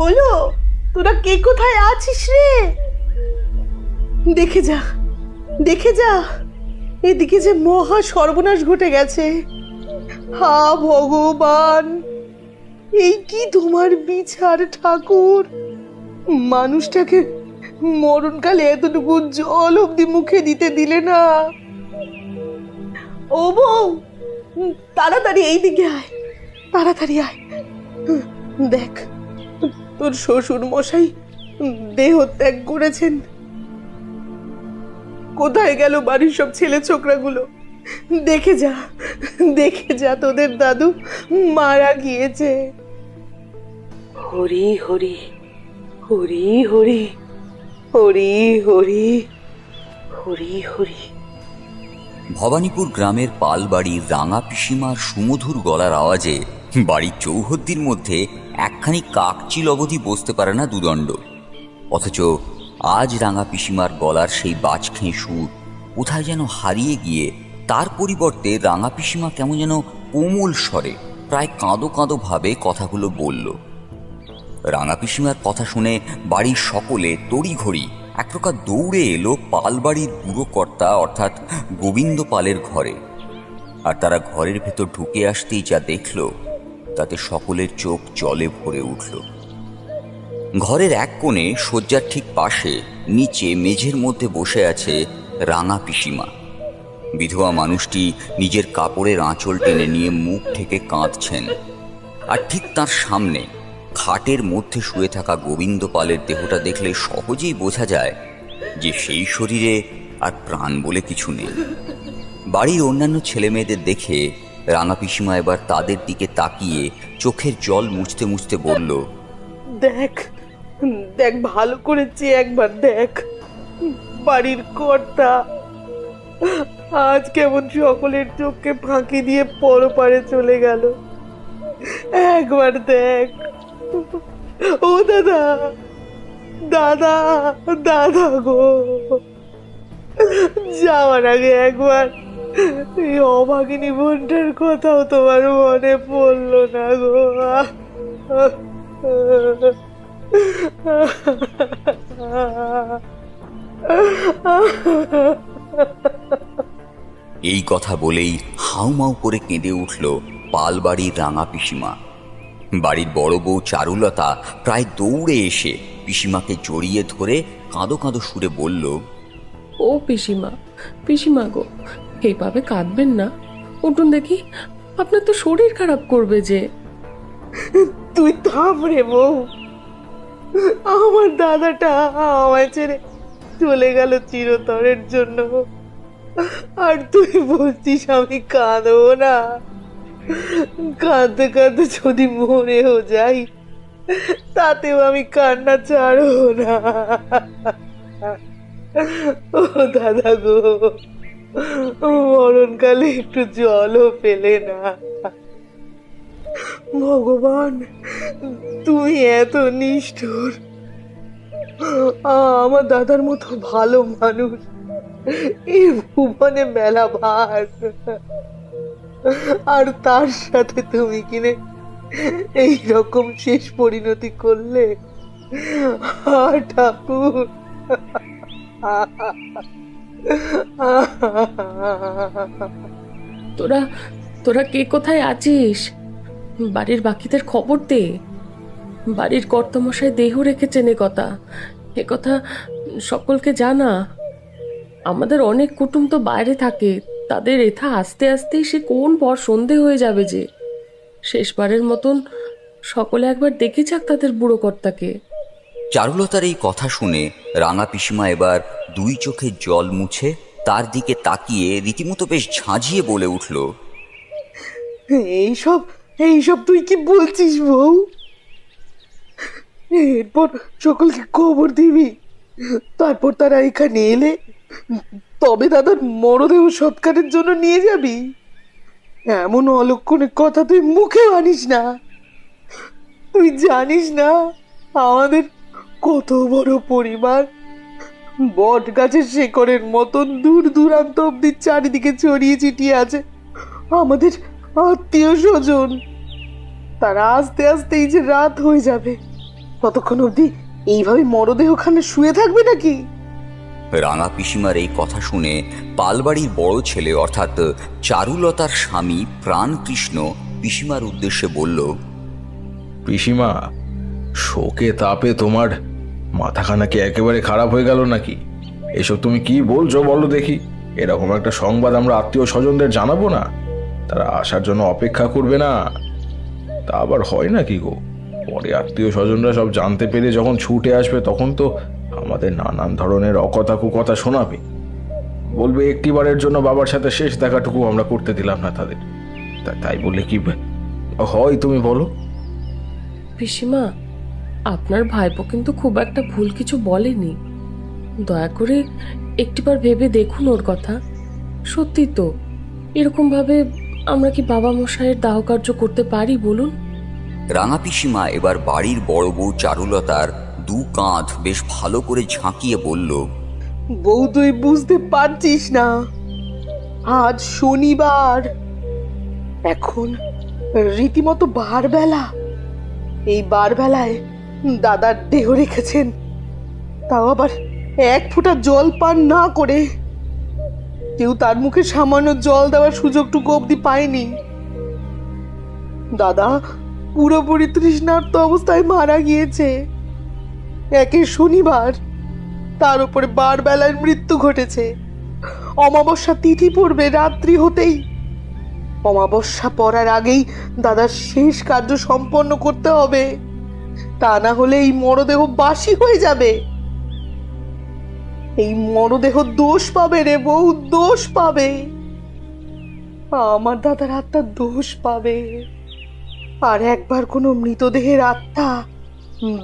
ওলো, তোরা কে কোথায় আছিস রে? দেখে যা, দেখে যা, এদিকে যে মহা সর্বনাশ ঘটে গেছে। হা ভগবান, এই কি তোমার বিচার ঠাকুর? মানুষটাকে মরণকালে এতটুকু জল অব্দি মুখে দিতে দিলে না। ও বউ, তাড়াতাড়ি এইদিকে আয়, তাড়াতাড়ি আয়। দেখ, তোর শ্বশুর মশাই দেহ ত্যাগ করেছেন। কোথায় গেল বাড়ির সব ছেলে ছোকরাগুলো? দেখে যা, দেখে যা, তোদের দাদু মারা গিয়েছে। হরি হরি, হরি হরি, হরি হরি, হরি হরি। ভবানীপুর গ্রামের পালবাড়ির রাঙা পিসিমার সুমধুর গলার আওয়াজে বাড়ির চৌহদ্দির মধ্যে একখানি কাকচিল অবধি বসতে পারে না দুদণ্ড। অথচ আজ রাঙা পিসিমার গলার সেই বাজখেঁ সুর কোথায় যেন হারিয়ে গিয়ে তার পরিবর্তে রাঙা পিসিমা কেমন যেন কোমল স্বরে প্রায় কাঁদো কাঁদো ভাবে কথাগুলো বলল। রাঙা পিসিমার কথা শুনে বাড়ির সকলে তড়িঘড়ি এক প্রকার দৌড়ে এলো পালবাড়ির বুড়ো কর্তা অর্থাৎ গোবিন্দ পালের ঘরে। আর তারা ঘরের ভেতর ঢুকে আসতেই যা দেখল তাতে সকলের চোখ জলে ভরে উঠল। ঘরের এক কোণে শয্যার ঠিক পাশে নিচে মেঝের মধ্যে বসে আছে রাঙা পিসিমা। বিধবা মানুষটি নিজের কাপড়ের আঁচল টেনে নিয়ে মুখ থেকে কাঁদছেন। আর ঠিক তার সামনে খাটের মধ্যে শুয়ে থাকা গোবিন্দ পালের দেহটা দেখলে সহজেই বোঝা যায় যে সেই শরীরে আর প্রাণ বলে কিছু নেই। বাড়ির অন্যান্য ছেলে মেয়েদের দেখে রাঙা পিসিমা এবার তাদের দিকে তাকিয়ে চোখের জল মুছতে মুছতে বলল, দেখ, দেখ ভালো করে চেয়ে একবার দেখ, বাড়ির কর্তা আজ কেমন সকলের চোখকে ফাঁকি দিয়ে পরপারে চলে গেল। একবার দেখ। ও দাদা, দাদা, দাদা গো, যাওয়ার আগে একবার এই অভাগিনী বোনটার কথাও তোমার মনে পড়লো না গো? এই কথা বলেই হাউমাউ করে কেঁদে উঠল পালবাড়ির রাঙা পিসিমা। বাড়ির বড় বউ চারুলতা প্রায় দৌড়ে এসে পিসিমাকে জড়িয়ে ধরে কাঁদো কাঁদো সুরে বলল, ও পিসিমা, পিসিমা গো, এইভাবে কাঁদবেন না, উঠুন দেখি, আপনার তো শরীর খারাপ করবে যে। তুই থাম রে বউ, আমার দাদাটা আমায় ছেড়ে চলে গেল চিরতরের জন্য, আর তুই বলছিস আমি কাঁদবো না? কাঁদতে কাঁদতে যদি মরেও যাই তাতেও আমি কান্না ছাড়বো না। ও দাদা গো, মরণকালে একটু জলও পেলে না। ভগবান, তুমি এত নিষ্ঠুর। আমার দাদার মতো ভালো মানুষ এই ভুবনে মেলা ভার, আর তার সাথে তুমি কিনে এই রকম শেষ পরিণতি করলে। ঠাকুর, তোরা তোরা কে কোথায় আছিস? বাড়ির বাকিদের খবর দে। বাড়ির কর্তামশাই দেহ রেখেছেন এ কথা সকলকে জানা। আমাদের অনেক কুটুম তো বাইরে থাকে, তাদের এথা আস্তে আস্তেই সে কোন পর সন্ধে হয়ে যাবে যে। শেষবারের মতন সকলে একবার দেখে যাক তাদের বুড়ো কর্তাকে। চারুলতার এই কথা শুনে রাঙা পিসিমা এবার দুই চোখে জল মুছে তার দিকে তাকিয়ে রীতিমতো বেশ ঝাঁঝিয়ে বলে উঠল, এইসব এইসব তুই কি বলছিস বউ? এরপর সকলকে খবর দিবি, তারপর তারা এখানে এলে তবে দাদার মরদেহ সৎকারের জন্য নিয়ে যাবি? এমন অলক্ষণে কথা তুই মুখে আনিস না। তুই জানিস না আমাদের কত বড় পরিবার, বট গাছের শেকড়ের মতন দূর দূরান্ত অব্দি চারিদিকে ছড়িয়ে ছিটিয়ে আছে আমাদের আত্মীয় স্বজন। তারা আস্তে আস্তে এই যে রাত হয়ে যাবে ততক্ষণ অবধি এইভাবে মরদেহখানে শুয়ে থাকবে নাকি? রাঙা পিসিমার এই কথা শুনে পালবাড়ির বড় ছেলে অর্থাৎ চারুলতার স্বামী প্রাণকৃষ্ণ পিসিমার উদ্দেশ্যে বলল, পিসিমা, শোকে তাপে তোমার মাথাখানা কি একেবারে খারাপ হয়ে গেল নাকি? এসব তুমি কি বলছো বলো দেখি। এরকম একটা সংবাদ আমরা আত্মীয় স্বজনদের জানাবো না? তারা আসার জন্য অপেক্ষা করবে না? তা আবার হয় নাকি গো? পরে আত্মীয় স্বজনরা সব জানতে পেরে যখন ছুটে আসবে তখন তো আমাদের নানান ধরনের অকথা কুকথা শোনাবে। বলবে একটিবারের জন্য বাবার সাথে শেষ দেখাটুকু আমরা করতে দিলাম না তাদের। তাই বলে কি হয় তুমি বলো? পিসিমা, আপনার ভাইপো কিন্তু খুব একটা ভুল কিছু বলেনি। দয়া করে একটিবার ভেবে দেখুন ওর কথা। সত্যি তো, এরকম ভাবে আমরা কি বাবা মশাইয়ের দাহ কার্য করতে পারি বলুন? রাঙা পিসিমা এবার বাড়ির বড় বউ চারুলতার দু কাঁধ বেশ ভালো করে ঝাঁকিয়ে বলল, বউ, তুই বুঝতে পারছিস না? আজ শনিবার, এখন রীতিমতো বারবেলা। এই বারবেলায় দাদার দেহ রেখেছেন, তাও আবার এক ফোঁটা জল পান না করে। কেউ তার মুখে সামান্য জল দেওয়ার সুযোগটুকু অবধি পায়নি। দাদা পুরোপুরি তৃষ্ণার্ত অবস্থায় মারা গিয়েছে। একে শনিবার, তার উপরে বারবেলায় মৃত্যু ঘটেছে। অমাবস্যা তিথি পড়বে রাত্রি হতেই। অমাবস্যা পড়ার আগেই দাদার শেষ কার্য সম্পন্ন করতে হবে, তা না হলে এই মরদেহ বাসি হয়ে যাবে। এই মরদেহ দোষ পাবে রে বউ, দোষ পাবে। আমার দাদার আত্মা দোষ পাবে। আর একবার কোনো মৃতদেহের আত্মা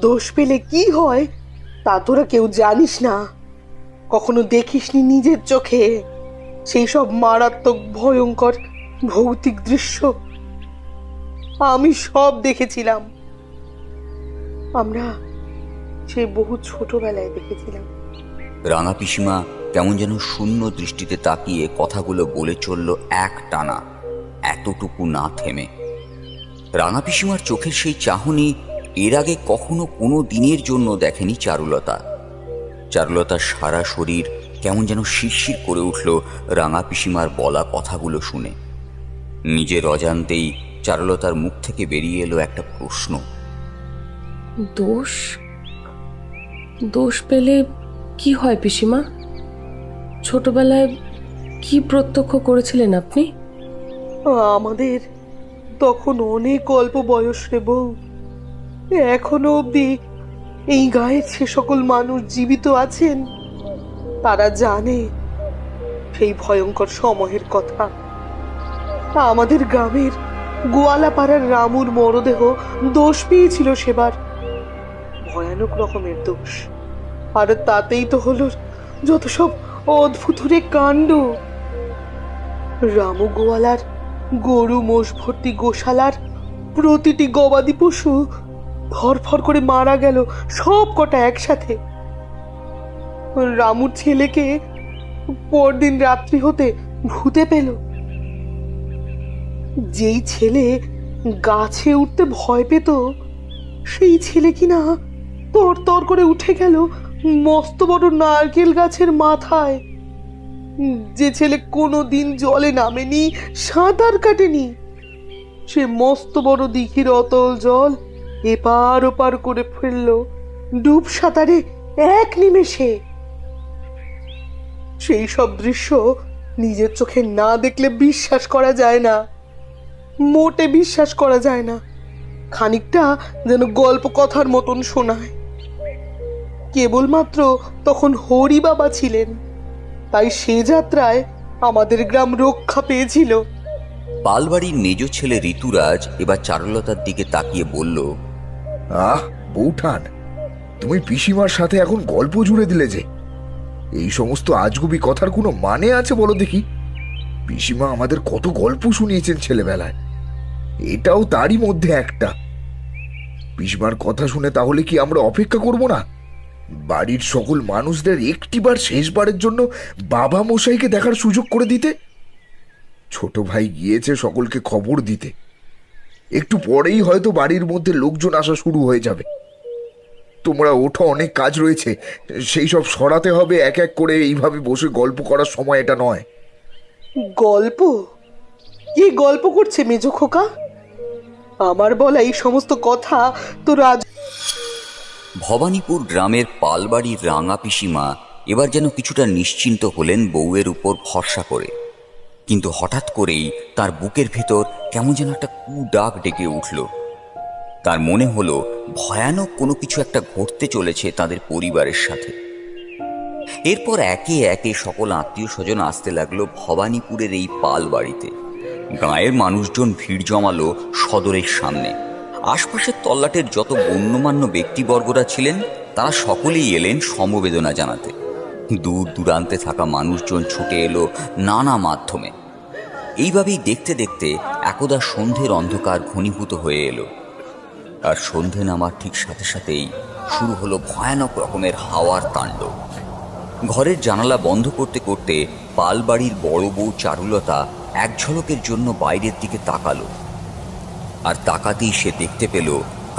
দোষ পেলে কি হয় তা তোরা কেউ জানিস না, কখনো দেখিসনি নিজের চোখে সেই সব মারাত্মক ভয়ঙ্কর ভৌতিক দৃশ্য। আমি সব দেখেছিলাম, আমরা সে বহু ছোটবেলায় দেখেছিলাম। রাঙা পিসিমা কেমন যেন শূন্য দৃষ্টিতে তাকিয়ে কথাগুলো বলে চলল এক টানা, এতটুকু না থেমে। রাঙা পিসিমার চোখের সেই চাহনি এর আগে কখনো কোনো দিনের জন্য দেখেনি চারুলতা। চারুলতার সারা শরীর কেমন যেন শিরশির করে উঠল রাঙা পিসিমার বলা কথাগুলো শুনে। নিজের অজান্তেই চারুলতার মুখ থেকে বেরিয়ে এলো একটা প্রশ্ন। দোষ? দোষ পেলে কি হয় পিসিমা? ছোটবেলায় কি প্রত্যক্ষ করেছিলেন আপনি? আমাদের তখন অনেক অল্প বয়স রে বউ। এখনো অবধি এই গায়ের সে সকল মানুষ জীবিত আছেন, তারা জানে সেই ভয়ঙ্কর সময়ের কথা। আমাদের গ্রামের গোয়ালাপাড়ার রামুর মরদেহ দোষ পেয়েছিল সেবার, ভয়ানক রকমের দোষ। আর তাতেই তো হলো যত সব অদ্ভুত কাণ্ড। রামু গোয়ালার গরু মোষ ভর্তি গোশালার প্রতিটি গবাদি পশু ফরফর করে মারা গেল, সব কটা একসাথে। রামুর ছেলেকে পরদিন রাত্রি হতে ভূতে পেল। যেই ছেলে গাছে উঠতে ভয় পেত, সেই ছেলে কিনা তর তর করে উঠে গেল মস্ত বড় নারকেল গাছের মাথায়। যে ছেলে কোনোদিন জলে নামেনি, সাঁতার কাটেনি, সে মস্ত বড় দিঘির অতল জল এপার ওপার করে ফেলল ডুব সাঁতারে এক নিমেষে। সেই সব দৃশ্য নিজের চোখে না দেখলে বিশ্বাস করা যায় না, মোটে বিশ্বাস করা যায় না। খানিকটা যেন গল্প কথার মতন শোনায়। কেবলমাত্র তখন হরি বাবা ছিলেন, তাই সে যাত্রায় আমাদের গ্রাম রক্ষা পেয়েছিল। পালবাড়ির মেজ ছেলে ঋতুরাজ এবার চারুলতার দিকে তাকিয়ে বলল, আহ বৌঠান, তুমি পিসিমার সাথে এখন গল্প জুড়ে দিলে যে। এই সমস্ত আজগুবি কথার কোনো মানে আছে বলো দেখি? পিসিমা আমাদের কত গল্প শুনিয়েছেন ছেলেবেলায়, এটাও তারই মধ্যে একটা। পিসিমার কথা শুনে তাহলে কি আমরা অপেক্ষা করব না? বাড়ির সকল মানুষদের একটিবার শেষবারের জন্য বাবা মশাইকে দেখার সুযোগ করে দিতে। ছোট ভাই গিয়েছে সকলকে খবর দিতে, একটু পরেই হয়তো বাড়ির মধ্যে লোকজন আসা শুরু হয়ে যাবে। তোমরা ওঠো, অনেক কাজ রয়েছে, সেই সব সরাতে হবে এক এক করে। এইভাবে বসে গল্প করার সময় এটা নয়। গল্প? কি গল্প করছে মেজো খোকা? আমার বলা এই সমস্ত কথা তোর আজ ভবানীপুর গ্রামের পালবাড়ির রাঙা পিসিমা এবার যেন কিছুটা নিশ্চিন্ত হলেন বউয়ের উপর ভরসা করে। কিন্তু হঠাৎ করেই তার বুকের ভেতর কেমন যেন একটা ডাক ডেকে উঠল। তার মনে হলো ভয়ানক কোনো কিছু একটা ঘটতে চলেছে তাদের পরিবারের সাথে। এরপর একে একে সকল আত্মীয় স্বজন আসতে লাগলো ভবানীপুরের এই পাল বাড়িতে। গাঁয়ের মানুষজন ভিড় জমালো সদরের সামনে। আশপাশের তল্লাটের যত গণ্যমান্য ব্যক্তিবর্গরা ছিলেন তারা সকলেই এলেন সমবেদনা জানাতে। দূর দূরান্তে থাকা মানুষজন ছুটে এলো নানা মাধ্যমে। এইভাবেই দেখতে দেখতে একদা সন্ধ্যের অন্ধকার ঘনীভূত হয়ে এলো। আর সন্ধে নামার ঠিক সাথে সাথেই শুরু হলো ভয়ানক রকমের হাওয়ার তাণ্ডব। ঘরের জানালা বন্ধ করতে করতে পালবাড়ির বড় বউ চারুলতা এক ঝলকের জন্য বাইরের দিকে তাকালো। আর তাকাতেই সে দেখতে পেল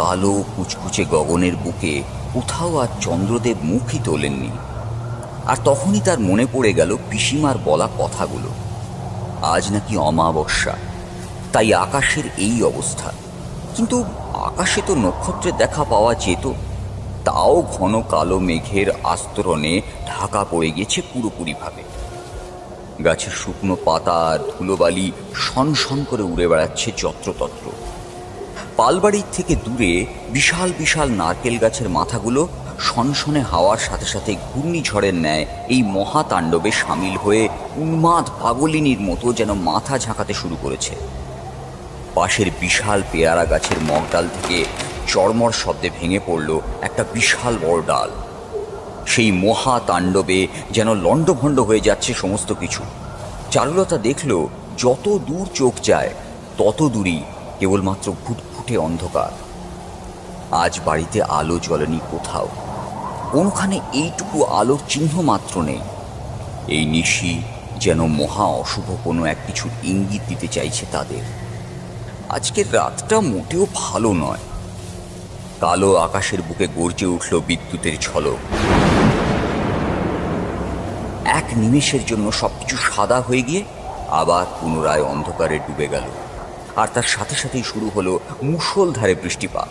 কালো কুচকুচে গগনের বুকে কোথাও আর চন্দ্রদেব মুখই তোলেননি। আর তখনই তার মনে পড়ে গেল পিসিমার বলা কথাগুলো। আজ নাকি অমাবস্যা, তাই আকাশের এই অবস্থা। কিন্তু আকাশে তো নক্ষত্রের দেখা পাওয়া যেত, তাও ঘন কালো মেঘের আস্তরণে ঢাকা পড়ে গেছে পুরোপুরিভাবে। গাছের শুকনো পাতা আর ধুলোবালি শনশন করে উড়ে বেড়াচ্ছে যত্রতত্র। পালবাড়ির থেকে দূরে বিশাল বিশাল নারকেল গাছের মাথাগুলো শনশনে হাওয়ার সাথে সাথে ঘূর্ণিঝড়ের ন্যায় এই মহাতাণ্ডবে সামিল হয়ে উন্মাদ পাগলিনীর মতো যেন মাথা ঝাঁকাতে শুরু করেছে। পাশের বিশাল পেয়ারা গাছের মগডাল থেকে চড়মড় শব্দে ভেঙে পড়ল একটা বিশাল বড় ডাল। সেই মহাতাণ্ডবে যেন লণ্ডভণ্ড হয়ে যাচ্ছে সমস্ত কিছু। চারুলতা দেখল যত দূর চোখ যায় তত দূরই কেবলমাত্র ফুটফুটে অন্ধকার। আজ বাড়িতে আলো জ্বলেনি কোথাও, কোনখানে এইটুকু আলোর চিহ্ন মাত্র নেই। এই নিশি যেন মহা অশুভ কোনো এক কিছুর ইঙ্গিত দিতে চাইছে তাদের। আজকের রাতটা মোটেও ভালো নয়। কালো আকাশের বুকে গর্জে উঠল বিদ্যুতের ঝলক। এক নিমেষের জন্য সবকিছু সাদা হয়ে গিয়ে আবার পুনরায় অন্ধকারে ডুবে গেল। আর তার সাথে সাথেই শুরু হলো মুষলধারে বৃষ্টিপাত।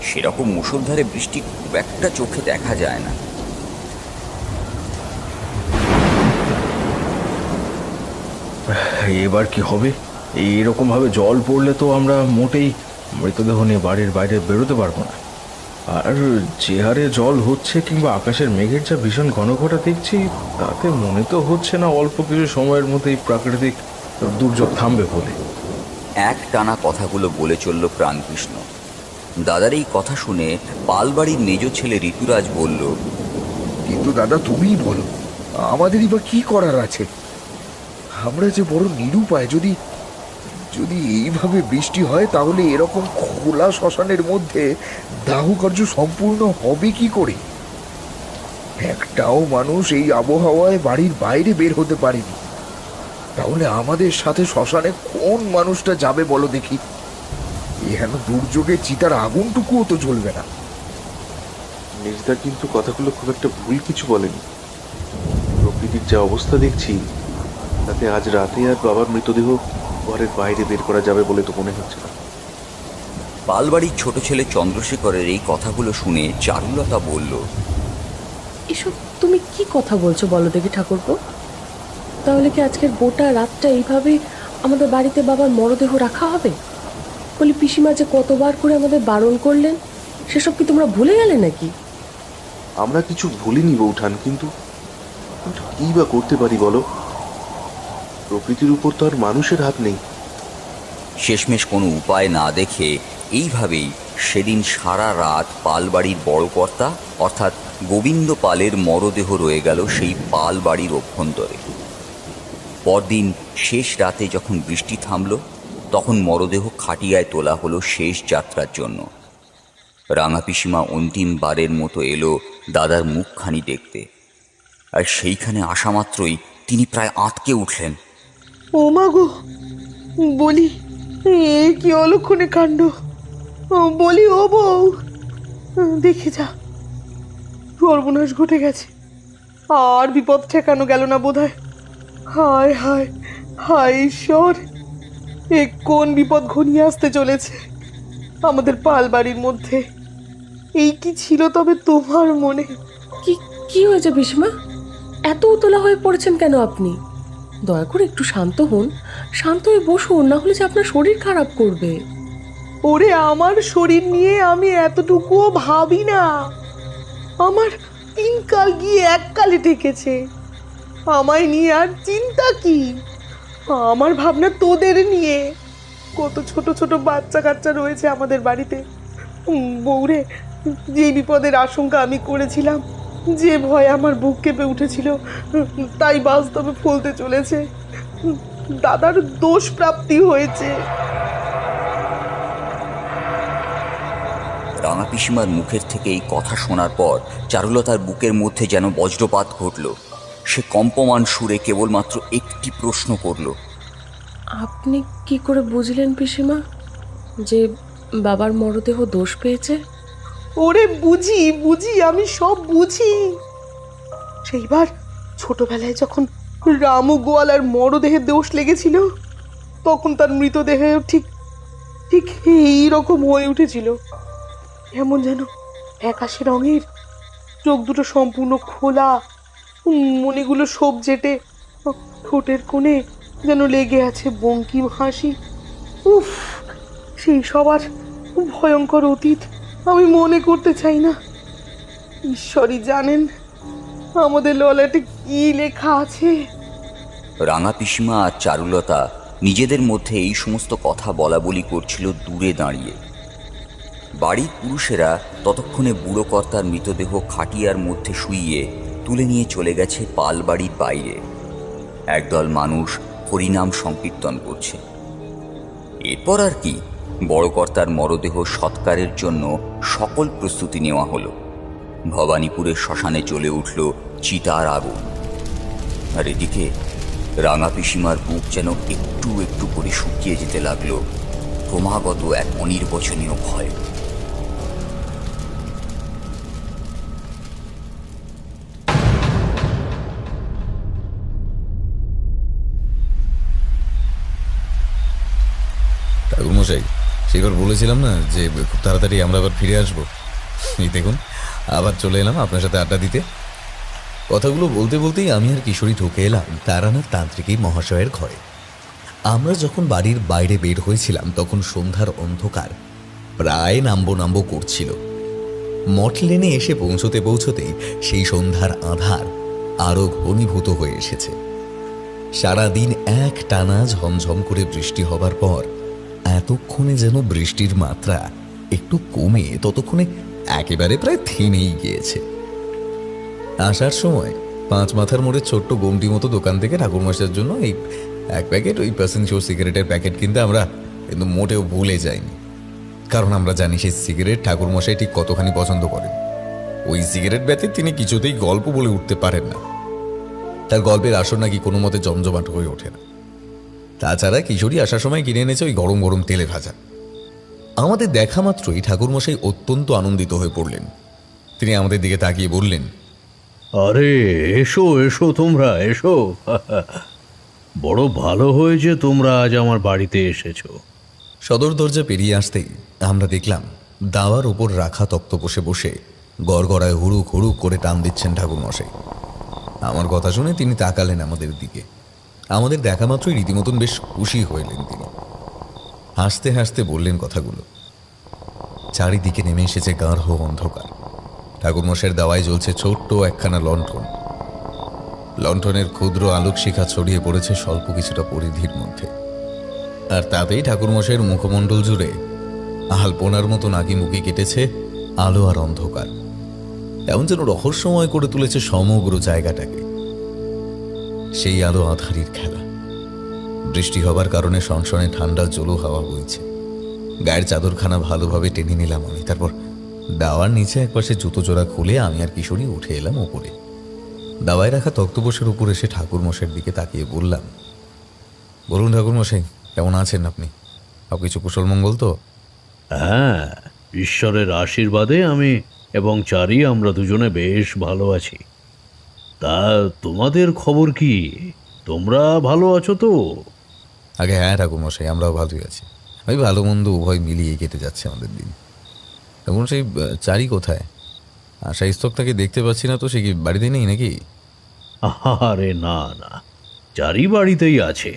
সেরকম মুষলধারে বৃষ্টি খুব একটা চোখে দেখা যায় না। এবার কি হবে? এইরকম ভাবে জল পড়লে তো আমরা মোটেই মৃতদেহ নিয়ে বাড়ির বাইরে বেরোতে পারবো না। আর যে হারে জল হচ্ছে কিংবা আকাশের মেঘের যা ভীষণ ঘনঘটা দেখছি, তাতে মনে তো হচ্ছে না অল্প কিছু সময়ের মধ্যেই প্রাকৃতিক দুর্যোগ থামবে বলে। এক টানা কথাগুলো বলে চলল প্রাণকৃষ্ণ। দাদার এই কথা শুনে পালবাড়ির মেজ ছেলে ঋতুরাজ বলল, কিন্তু দাদা তুমিই বলো, আমাদেরই বা কি করার আছে? আমরা যে বড় নিরুপায়। যদি যদি এইভাবে বৃষ্টি হয় তাহলে এরকম খোলা শ্মশানের মধ্যে দাহকার্য সম্পূর্ণ হবে কি করে? একটাও মানুষ এই আবহাওয়ায় বাড়ির বাইরে বের হতে পারেনি। তাহলে আমাদের সাথে শ্মশানে কোন মানুষটা যাবে বলো দেখি? এখানে দুর্যোগে চিতার আগুনটুকুও তো জ্বলবে না। মেজদা কিন্তু কথাগুলো খুব একটা ভুল কিছু বলেনি। প্রকৃতির যা অবস্থা দেখছি, তাতে আজ রাতে আর বাবার মৃতদেহ ঘরের বাইরে বের করা যাবে বলে তো মনে হচ্ছে না। পালবাড়ির ছোট ছেলে চন্দ্রশেখরের এই কথাগুলো শুনে চারুলতা বলল, এসব তুমি কি কথা বলছো বলো দেখি ঠাকুরপো? তাহলে কি আজকের গোটা রাতটা এইভাবে আমাদের বাড়িতে বাবার মরদেহ রাখা হবে? বলি পিসিমা যে কতবার করে আমাদের বারণ করলেন, সেসব কি তোমরা ভুলে গেলে নাকি? আমরা কিছু ভুলিনি বৌঠান, কিন্তু কি বা করতে পারি বলো? প্রকৃতির উপর তো আর মানুষের হাত নেই। শেষমেশ কোনো উপায় না দেখে এইভাবেই সেদিন সারা রাত পালবাড়ির বড় কর্তা অর্থাৎ গোবিন্দ পালের মরদেহ রয়ে গেল সেই পালবাড়ির অভ্যন্তরে। পরদিন শেষ রাতে যখন বৃষ্টি থামল, তখন মরদেহ খাটিয়ায় তোলা হলো শেষ যাত্রার জন্য। রাঙা পিসিমা অন্তিমবারের মতো এলো দাদার মুখখানি দেখতে। আর সেইখানে আসা মাত্রই তিনি প্রায় আঁতকে উঠলেন। ও মা গো, বলি এ কি অলক্ষণে কাণ্ড! বলি ও বউ, দেখে যা, সর্বনাশ ঘটে গেছে, আর বিপদ ঠেকানো গেল না বোধহয়। হায় হায় হায় ঈশ্বর, এ কোন বিপদ ঘনিয়ে আসতে চলেছে আমাদের পাল বাড়ির মধ্যে? এই কি ছিল তবে তোমার মনে? কি কি হয়েছে পিসিমা? এত উতলা হয়ে পড়েছেন কেন আপনি? দয়া করে একটু শান্ত হন, শান্ত হয়ে বসুন, না হলে যে আপনার শরীর খারাপ করবে। ওরে, আমার শরীর নিয়ে আমি এতটুকুও ভাবি না। আমার 3 কাল গিয়ে 1 কালে ঠেকেছে। আমায় নিয়ে আর চিন্তা কি? আমার ভাবনা তোদের নিয়ে। কত ছোট ছোট বাচ্চা কাচ্চা রয়েছে আমাদের বাড়িতে। বউরে, যে বিপদের আশঙ্কা আমি করেছিলাম, যে ভয় আমার বুক কেঁপে উঠেছিল, তাই বাস্তবে ফলতে চলেছে। দাদার দোষ প্রাপ্তি হয়েছে। রাঙা পিসিমার মুখের থেকে এই কথা শোনার পর চারুলতার বুকের মধ্যে যেন বজ্রপাত ঘটল। সে কম্পমান সুরে কেবলমাত্র একটি প্রশ্ন করল। আপনি কি করে বুঝলেন পিসিমা যে বাবার মরদেহ দোষ পেয়েছে? ওরে, বুঝি বুঝি, আমি সব বুঝি। সেইবার ছোটবেলায় যখন রামু গোয়ালার মরদেহে দোষ লেগেছিল, তখন তার মৃতদেহ ঠিক ঠিক এইরকম হয়ে উঠেছিল। এমন যেন ফ্যাকাশে রঙের, চোখ দুটো সম্পূর্ণ খোলা, মণিগুলো সব জেটে, ঠোঁটের কোণে যেন লেগে আছে বঙ্কিম হাসি। উফ, সেই সবার ভয়ঙ্কর অতীত আমি মনে করতে চাই না। ঈশ্বরই জানেন আমাদের ললাটে কি লেখা আছে। রাঙা পিসিমা আর চারুলতা নিজেদের মধ্যে এই সমস্ত কথা বলা বলি করছিল দূরে দাঁড়িয়ে। বাড়ির পুরুষেরা ততক্ষণে বুড়ো কর্তার মৃতদেহ খাটিয়ার মধ্যে শুইয়ে তুলে নিয়ে চলে গেছে পাল বাড়ির বাইরে। একদল মানুষ হরিনাম সংকীর্তন করছে। এরপর আর কি, বড় কর্তার মরদেহ সৎকারের জন্য সকল প্রস্তুতি নেওয়া হলো। ভবানীপুরের শ্মশানে জ্বলে উঠল চিতার আগুন। আর এদিকে রাঙা পিসিমার বুক যেন একটু একটু করে শুকিয়ে যেতে লাগলো ক্রমাগত এক অনির্বচনীয় ভয়। ঠাকুরমশাই, সেবার বলেছিলাম না যে খুব তাড়াতাড়ি আমরা আবার ফিরে আসবো। এই দেখুন, আবার চলে এলাম আপনার সাথে আড্ডা দিতে। কথাগুলো বলতে বলতেই আমি আর কিশোরী ঢুকে এলাম তারানাথ তান্ত্রিকী মহাশয়ের ঘরে। আমরা যখন বাড়ির বাইরে বের হয়েছিলাম তখন সন্ধ্যার অন্ধকার প্রায় নাম্বো করছিল। মঠ লেনে এসে পৌঁছতে পৌঁছতেই সেই সন্ধ্যার আধার আরো ঘনীভূত হয়ে এসেছে। সারাদিন এক টানা ঝমঝম করে বৃষ্টি হবার পর এতক্ষণে যেন বৃষ্টির মাত্রা একটু কমে ততক্ষণে একেবারে প্রায় থেমেই গিয়েছে। আসার সময় 5 মাথার মোড়ে ছোট্ট গমটি মতো দোকান থেকে ঠাকুরমশাইয়ের জন্য এই 1 প্যাকেট ওই প্যাসেঞ্জো সিগারেটের প্যাকেট কিনতে আমরা কিন্তু মোটেও ভুলে যাইনি। কারণ আমরা জানি সেই সিগারেট ঠাকুরমশাই ঠিক কতখানি পছন্দ করেন। ওই সিগারেট ব্যতীত তিনি কিছুতেই গল্প বলে উঠতে পারেন না। তার গল্পের আসর নাকি কোনো মতে জমজমাট হয়ে ওঠে না। তাছাড়া কিশোরী আসার সময় কিনে এনেছে ওই গরম গরম তেলে ভাজা। আমাদের দেখা মাত্রই ঠাকুরমশাই অত্যন্ত আনন্দিত হয়ে পড়লেন। তিনি আমাদের দিকে তাকিয়ে বললেন, আরে এসো এসো, তোমরা এসো। বড় ভালো হয়েছে তোমরা আজ আমার বাড়িতে এসেছো। সদর দরজা পেরিয়ে আসতেই আমরা দেখলাম দাওয়ার উপর রাখা তক্তপোষে বসে গড়গড়ায় হুড়ুক হুড়ুক করে টান দিচ্ছেন ঠাকুরমশাই। আমার কথা শুনে তিনি তাকালেন আমাদের দিকে। আমাদের দেখা মাত্রই রীতিমতন বেশ খুশি হইলেন তিনি। হাসতে হাসতে বললেন কথাগুলো। চারিদিকে নেমে এসেছে গাঢ় অন্ধকার। ঠাকুরমশাইয়ের দাওয়ায় জ্বলছে ছোট্ট একখানা লণ্ঠন। লণ্ঠনের ক্ষুদ্র আলোক শিখা ছড়িয়ে পড়েছে স্বল্প কিছুটা পরিধির মধ্যে। আর তাতেই ঠাকুরমশাইয়ের মুখমণ্ডল জুড়ে আলপনার মতো নাকিমুখি কেটেছে আলো আর অন্ধকার। এমন যেন রহস্যময় করে তুলেছে সমগ্র জায়গাটাকে। সেই আলো আধারির খেলা। বৃষ্টি হবার কারণে সনসনে ঠান্ডা জলো হাওয়া বইছে। গায়ের চাদরখানা ভালোভাবে টেনে নিলাম আমি। তারপর দাওয়ার নিচে একপাশে জুতো জোড়া খুলে আমি আর কিশোরী উঠে এলাম ওপরে। দাওয়ায় রাখা তক্তপোষের উপর এসে ঠাকুরমশাইয়ের দিকে তাকিয়ে বললাম, বলুন ঠাকুরমশাই, কেমন আছেন আপনি? সব কিছু কুশল মঙ্গল তো? হ্যাঁ, ঈশ্বরের আশীর্বাদে আমি এবং চারি আমরা দুজনে বেশ ভালো আছি। তা তোমাদের খবর কি? তোমরা ভালো আছো তো? আগে হ্যাঁ ঠাকুরমশাই, আমরাও ভালোই আছি। ওই ভালো মন্দ উভয় মিলিয়ে কেটে যাচ্ছে আমাদের দিন। এখন সেই চারি কোথায়? আশা স্তক তাকে দেখতে পাচ্ছি না, তো সে কি বাড়িতে নেই নাকি? আরে না না, চারি বাড়িতেই আছে।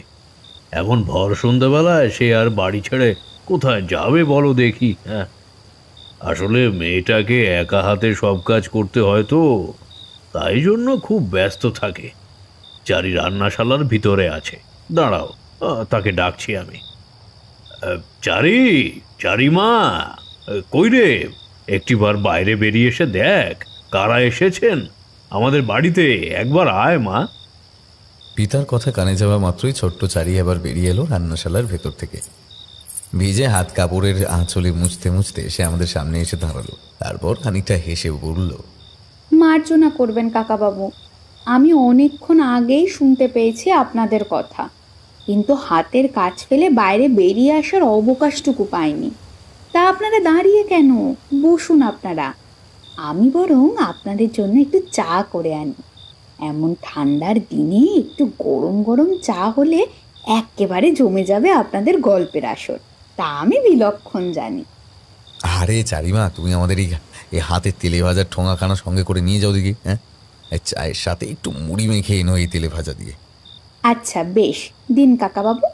এখন ভর সন্ধ্যাবেলায় সে আর বাড়ি ছেড়ে কোথায় যাবে বলো দেখি? হ্যাঁ, আসলে মেয়েটাকে একা হাতে সব কাজ করতে হয় তো, তাই জন্য খুব ব্যস্ত থাকে। চারি রান্নাশালার ভিতরে আছে, দাঁড়াও, তাকে ডাকছি আমি। চারি, চারিমা, কই রে? একটিবার বাইরে বেরিয়ে এসে দেখ কারা এসেছেন আমাদের বাড়িতে, একবার আয় মা। পিতার কথা কানে যাওয়া মাত্রই ছোট্ট চারি আবার বেরিয়ে এলো রান্নাশালার ভেতর থেকে। ভিজে হাত কাপড়ের আঁচলে মুছতে মুছতে সে আমাদের সামনে এসে দাঁড়ালো। তারপর খানিকটা হেসে বলল, মার্জনা করবেন কাকাবাবু, আমি অনেকক্ষণ আগেই শুনতে পেয়েছি আপনাদের কথা, কিন্তু হাতের কাজ ফেলে বাইরে বেরিয়ে আসার অবকাশটুকু পাইনি। তা আপনারা দাঁড়িয়ে কেন? বসুন আপনারা, আমি বরং আপনাদের জন্য একটু চা করে আনি। এমন ঠান্ডার দিনে একটু গরম গরম চা হলে একেবারে জমে যাবে আপনাদের গল্পের আসর, তা আমি বিলক্ষণ জানি। আরে চারিমা, তুমি আমাদের এই হাতের তেলে ভাজার ঠোঙাখানা সঙ্গে করে নিয়ে যাও দেখি। হ্যাঁ, চায়ের সাথে একটু মুড়ি মেখে এনো এই তেলে ভাজা দিয়ে। আচ্ছা বেশ, দিন কাকাবাবু,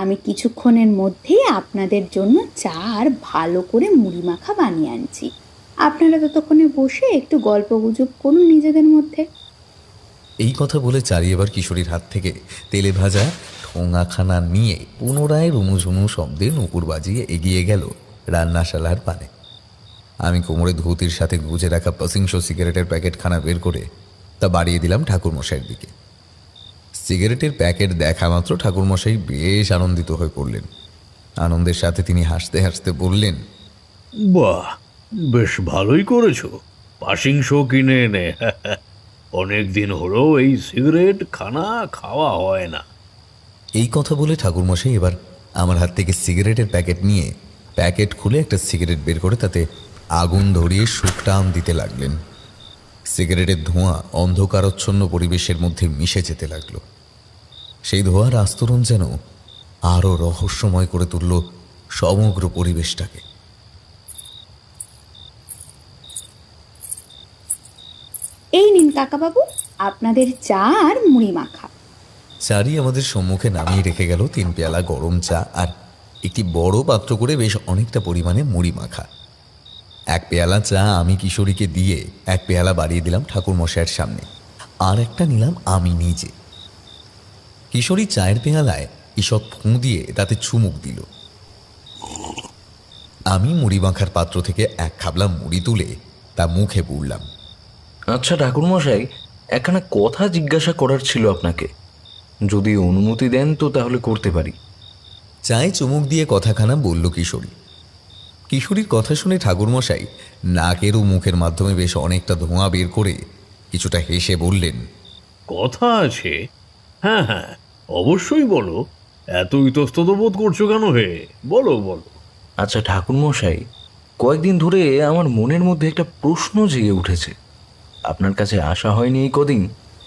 আমি কিছুক্ষণের মধ্যেই আপনাদের জন্য চা আর ভালো করে মুড়ি মাখা বানিয়ে আনছি। আপনারা ততক্ষণে বসে একটু গল্প গুজব করুন নিজেদের মধ্যে। এই কথা বলে চারি এবার কিশোরীর হাত থেকে তেলে ভাজা ঠোঙাখানা নিয়ে পুনরায় রুনুঝুনু শব্দে নুপুর বাজিয়ে এগিয়ে গেল রান্নাশালার পানে। আমি কোমরে ধুতির সাথে গুজে রাখা পাসিংশো সিগারেটের প্যাকেটখানা বের করে তা বাড়িয়ে দিলাম ঠাকুরমশাইয়ের দিকে। সিগারেটের প্যাকেট দেখা মাত্র ঠাকুরমশাই বেশ আনন্দিত হয়ে পড়লেন। আনন্দের সাথে তিনি হাসতে হাসতে বললেন, বাহ, বেশ ভালোই করেছো, পাসিং শো কিনে এনে। অনেক দিন হলো এই সিগারেট খানা খাওয়া হয় না। এই কথা বলে ঠাকুরমশাই এবার আমার হাত থেকে সিগারেটের প্যাকেট নিয়ে প্যাকেট খুলে একটা সিগারেট বের করে তাতে আগুন ধরিয়ে শুকটান দিতে লাগলেন। সিগারেটের ধোঁয়া অন্ধকারচ্ছন্ন পরিবেশের মধ্যে মিশে যেতে লাগলো। সেই ধোঁয়ার আস্তরণ যেন আরও রহস্যময় করে তুলল সমগ্র পরিবেশটাকে। এই নিন কাকাবাবু, আপনাদের চা আর মুড়ি মাখা। চারি আমাদের সম্মুখে নামিয়ে রেখে গেল 3 পেয়ালা গরম চা আর একটি বড় পাত্র করে বেশ অনেকটা পরিমাণে মুড়ি মাখা। 1 পেয়ালা চা আমি কিশোরীকে দিয়ে 1 পেয়ালা বাড়িয়ে দিলাম ঠাকুরমশাইয়ের সামনে, আর একটা নিলাম আমি নিজে। কিশোরী চায়ের পেয়ালায় ঈষৎ ফুঁ দিয়ে তাতে চুমুক দিল। আমি মুড়ি মাখার পাত্র থেকে 1 খাবলা মুড়ি তুলে তা মুখে পুরলাম। আচ্ছা ঠাকুরমশাই, একখানা কথা জিজ্ঞাসা করার ছিল আপনাকে, যদি অনুমতি দেন তো তাহলে করতে পারি। চায়ে চুমুক দিয়ে কথাখানা বলল কিশোরী। কিশোরীর কথা শুনে ঠাকুরমশাই নাকের ও মুখের মাধ্যমে বেশ অনেকটা ধোঁয়া বের করে কিছুটা হেসে বললেন, কথা আছে? হ্যাঁ হ্যাঁ, অবশ্যই বলো। এত ইতস্তত বোধ করছো কেন হে? বলো বলো। আচ্ছা ঠাকুরমশাই, কয়েকদিন ধরে আমার মনের মধ্যে একটা প্রশ্ন জেগে উঠেছে। আপনার কাছে আসা হয়নি এই কদিন,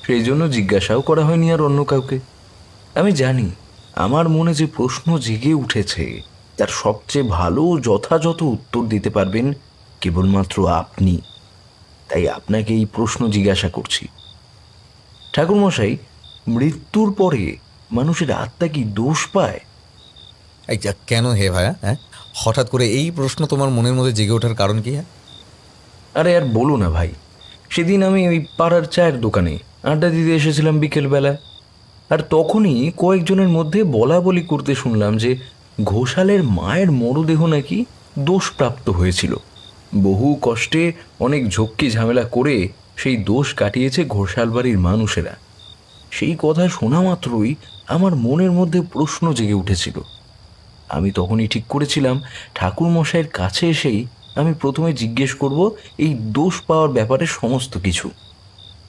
সেই জন্য জিজ্ঞাসাও করা হয়নি আর অন্য কাউকে। আমি জানি আমার মনে যে প্রশ্ন জেগে উঠেছে তার সবচেয়ে ভালো ও যথাযথ উত্তর দিতে পারবেন কেবলমাত্র আপনি। তাই আপনাকে এই প্রশ্ন জিজ্ঞাসা করছি। ঠাকুরমশাই, মৃত্যুর পরে মানুষের আত্মা কি দোষ পায়? এই যা, কেন হে ভায়া? হ্যাঁ, হঠাৎ করে এই প্রশ্ন তোমার মনের মধ্যে জেগে ওঠার কারণ কি? আরে আর বলো না ভাই, সেদিন আমি ওই পাড়ার চায়ের দোকানে আড্ডা দিতে এসেছিলাম বিকেলবেলা, আর তখনই কয়েকজনের মধ্যে বলা বলি করতে শুনলাম যে ঘোষালের মায়ের মরদেহ নাকি দোষপ্রাপ্ত হয়েছিল। বহু কষ্টে অনেক ঝক্কি ঝামেলা করে সেই দোষ কাটিয়েছে ঘোষাল বাড়ির মানুষেরা। সেই কথা শোনা মাত্রই আমার মনের মধ্যে প্রশ্ন জেগে উঠেছিল। আমি তখনই ঠিক করেছিলাম ঠাকুরমশাইয়ের কাছে এসেই আমি প্রথমে জিজ্ঞেস করব এই দোষ পাওয়ার ব্যাপারে সমস্ত কিছু।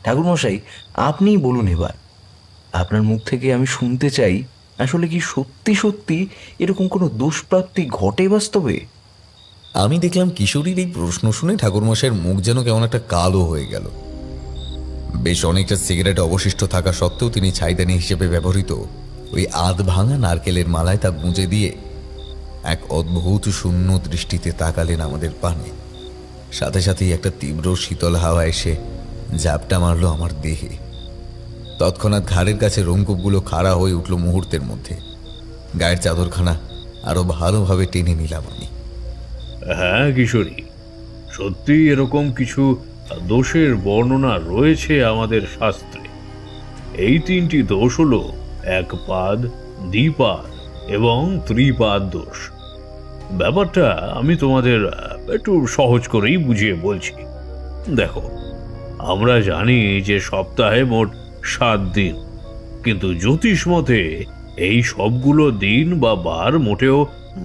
ঠাকুরমশাই, আপনিই বলুন এবার, আপনার মুখ থেকে আমি শুনতে চাই, আসলে কি সত্যি সত্যি এরকম কোনো দোষপ্রাপ্তি ঘটে বাস্তবে? আমি দেখলাম কিশোরীর এই প্রশ্ন শুনে ঠাকুরমশাইয়ের মুখ যেন কেমন একটা কালো হয়ে গেল। বেশ অনেকটা সিগারেট অবশিষ্ট থাকা সত্ত্বেও তিনি ছাইদানি হিসেবে ব্যবহৃত ওই আধ ভাঙা নারকেলের মালায় তা গুঁজে দিয়ে এক অদ্ভুত শূন্য দৃষ্টিতে তাকালেন আমাদের পানে। সাথে সাথেই একটা তীব্র শীতল হাওয়া এসে ঝাপটা মারল আমার দেহে। তৎক্ষণাৎ ঘাড়ের কাছে রোমকূপগুলো খাড়া হয়ে উঠল মুহূর্তের মধ্যে। গায়ের চাদরখানা আরো ভালোভাবে টেনে নিলাম আমি। হ্যাঁ কিশোরী, সত্যি এরকম কিছু দোষের বর্ণনা রয়েছে আমাদের শাস্ত্রে। এই 3টি দোষ হলো একপাদ, দ্বিপাদ এবং ত্রিপাদ দোষ। ব্যাপারটা আমি তোমাদের একটু সহজ করেই বুঝিয়ে বলছি। দেখো, আমরা জানি যে সপ্তাহে মোট 7 দিন, কিন্তু জ্যোতিষ মতে এই সবগুলো দিন বা বার মোটেও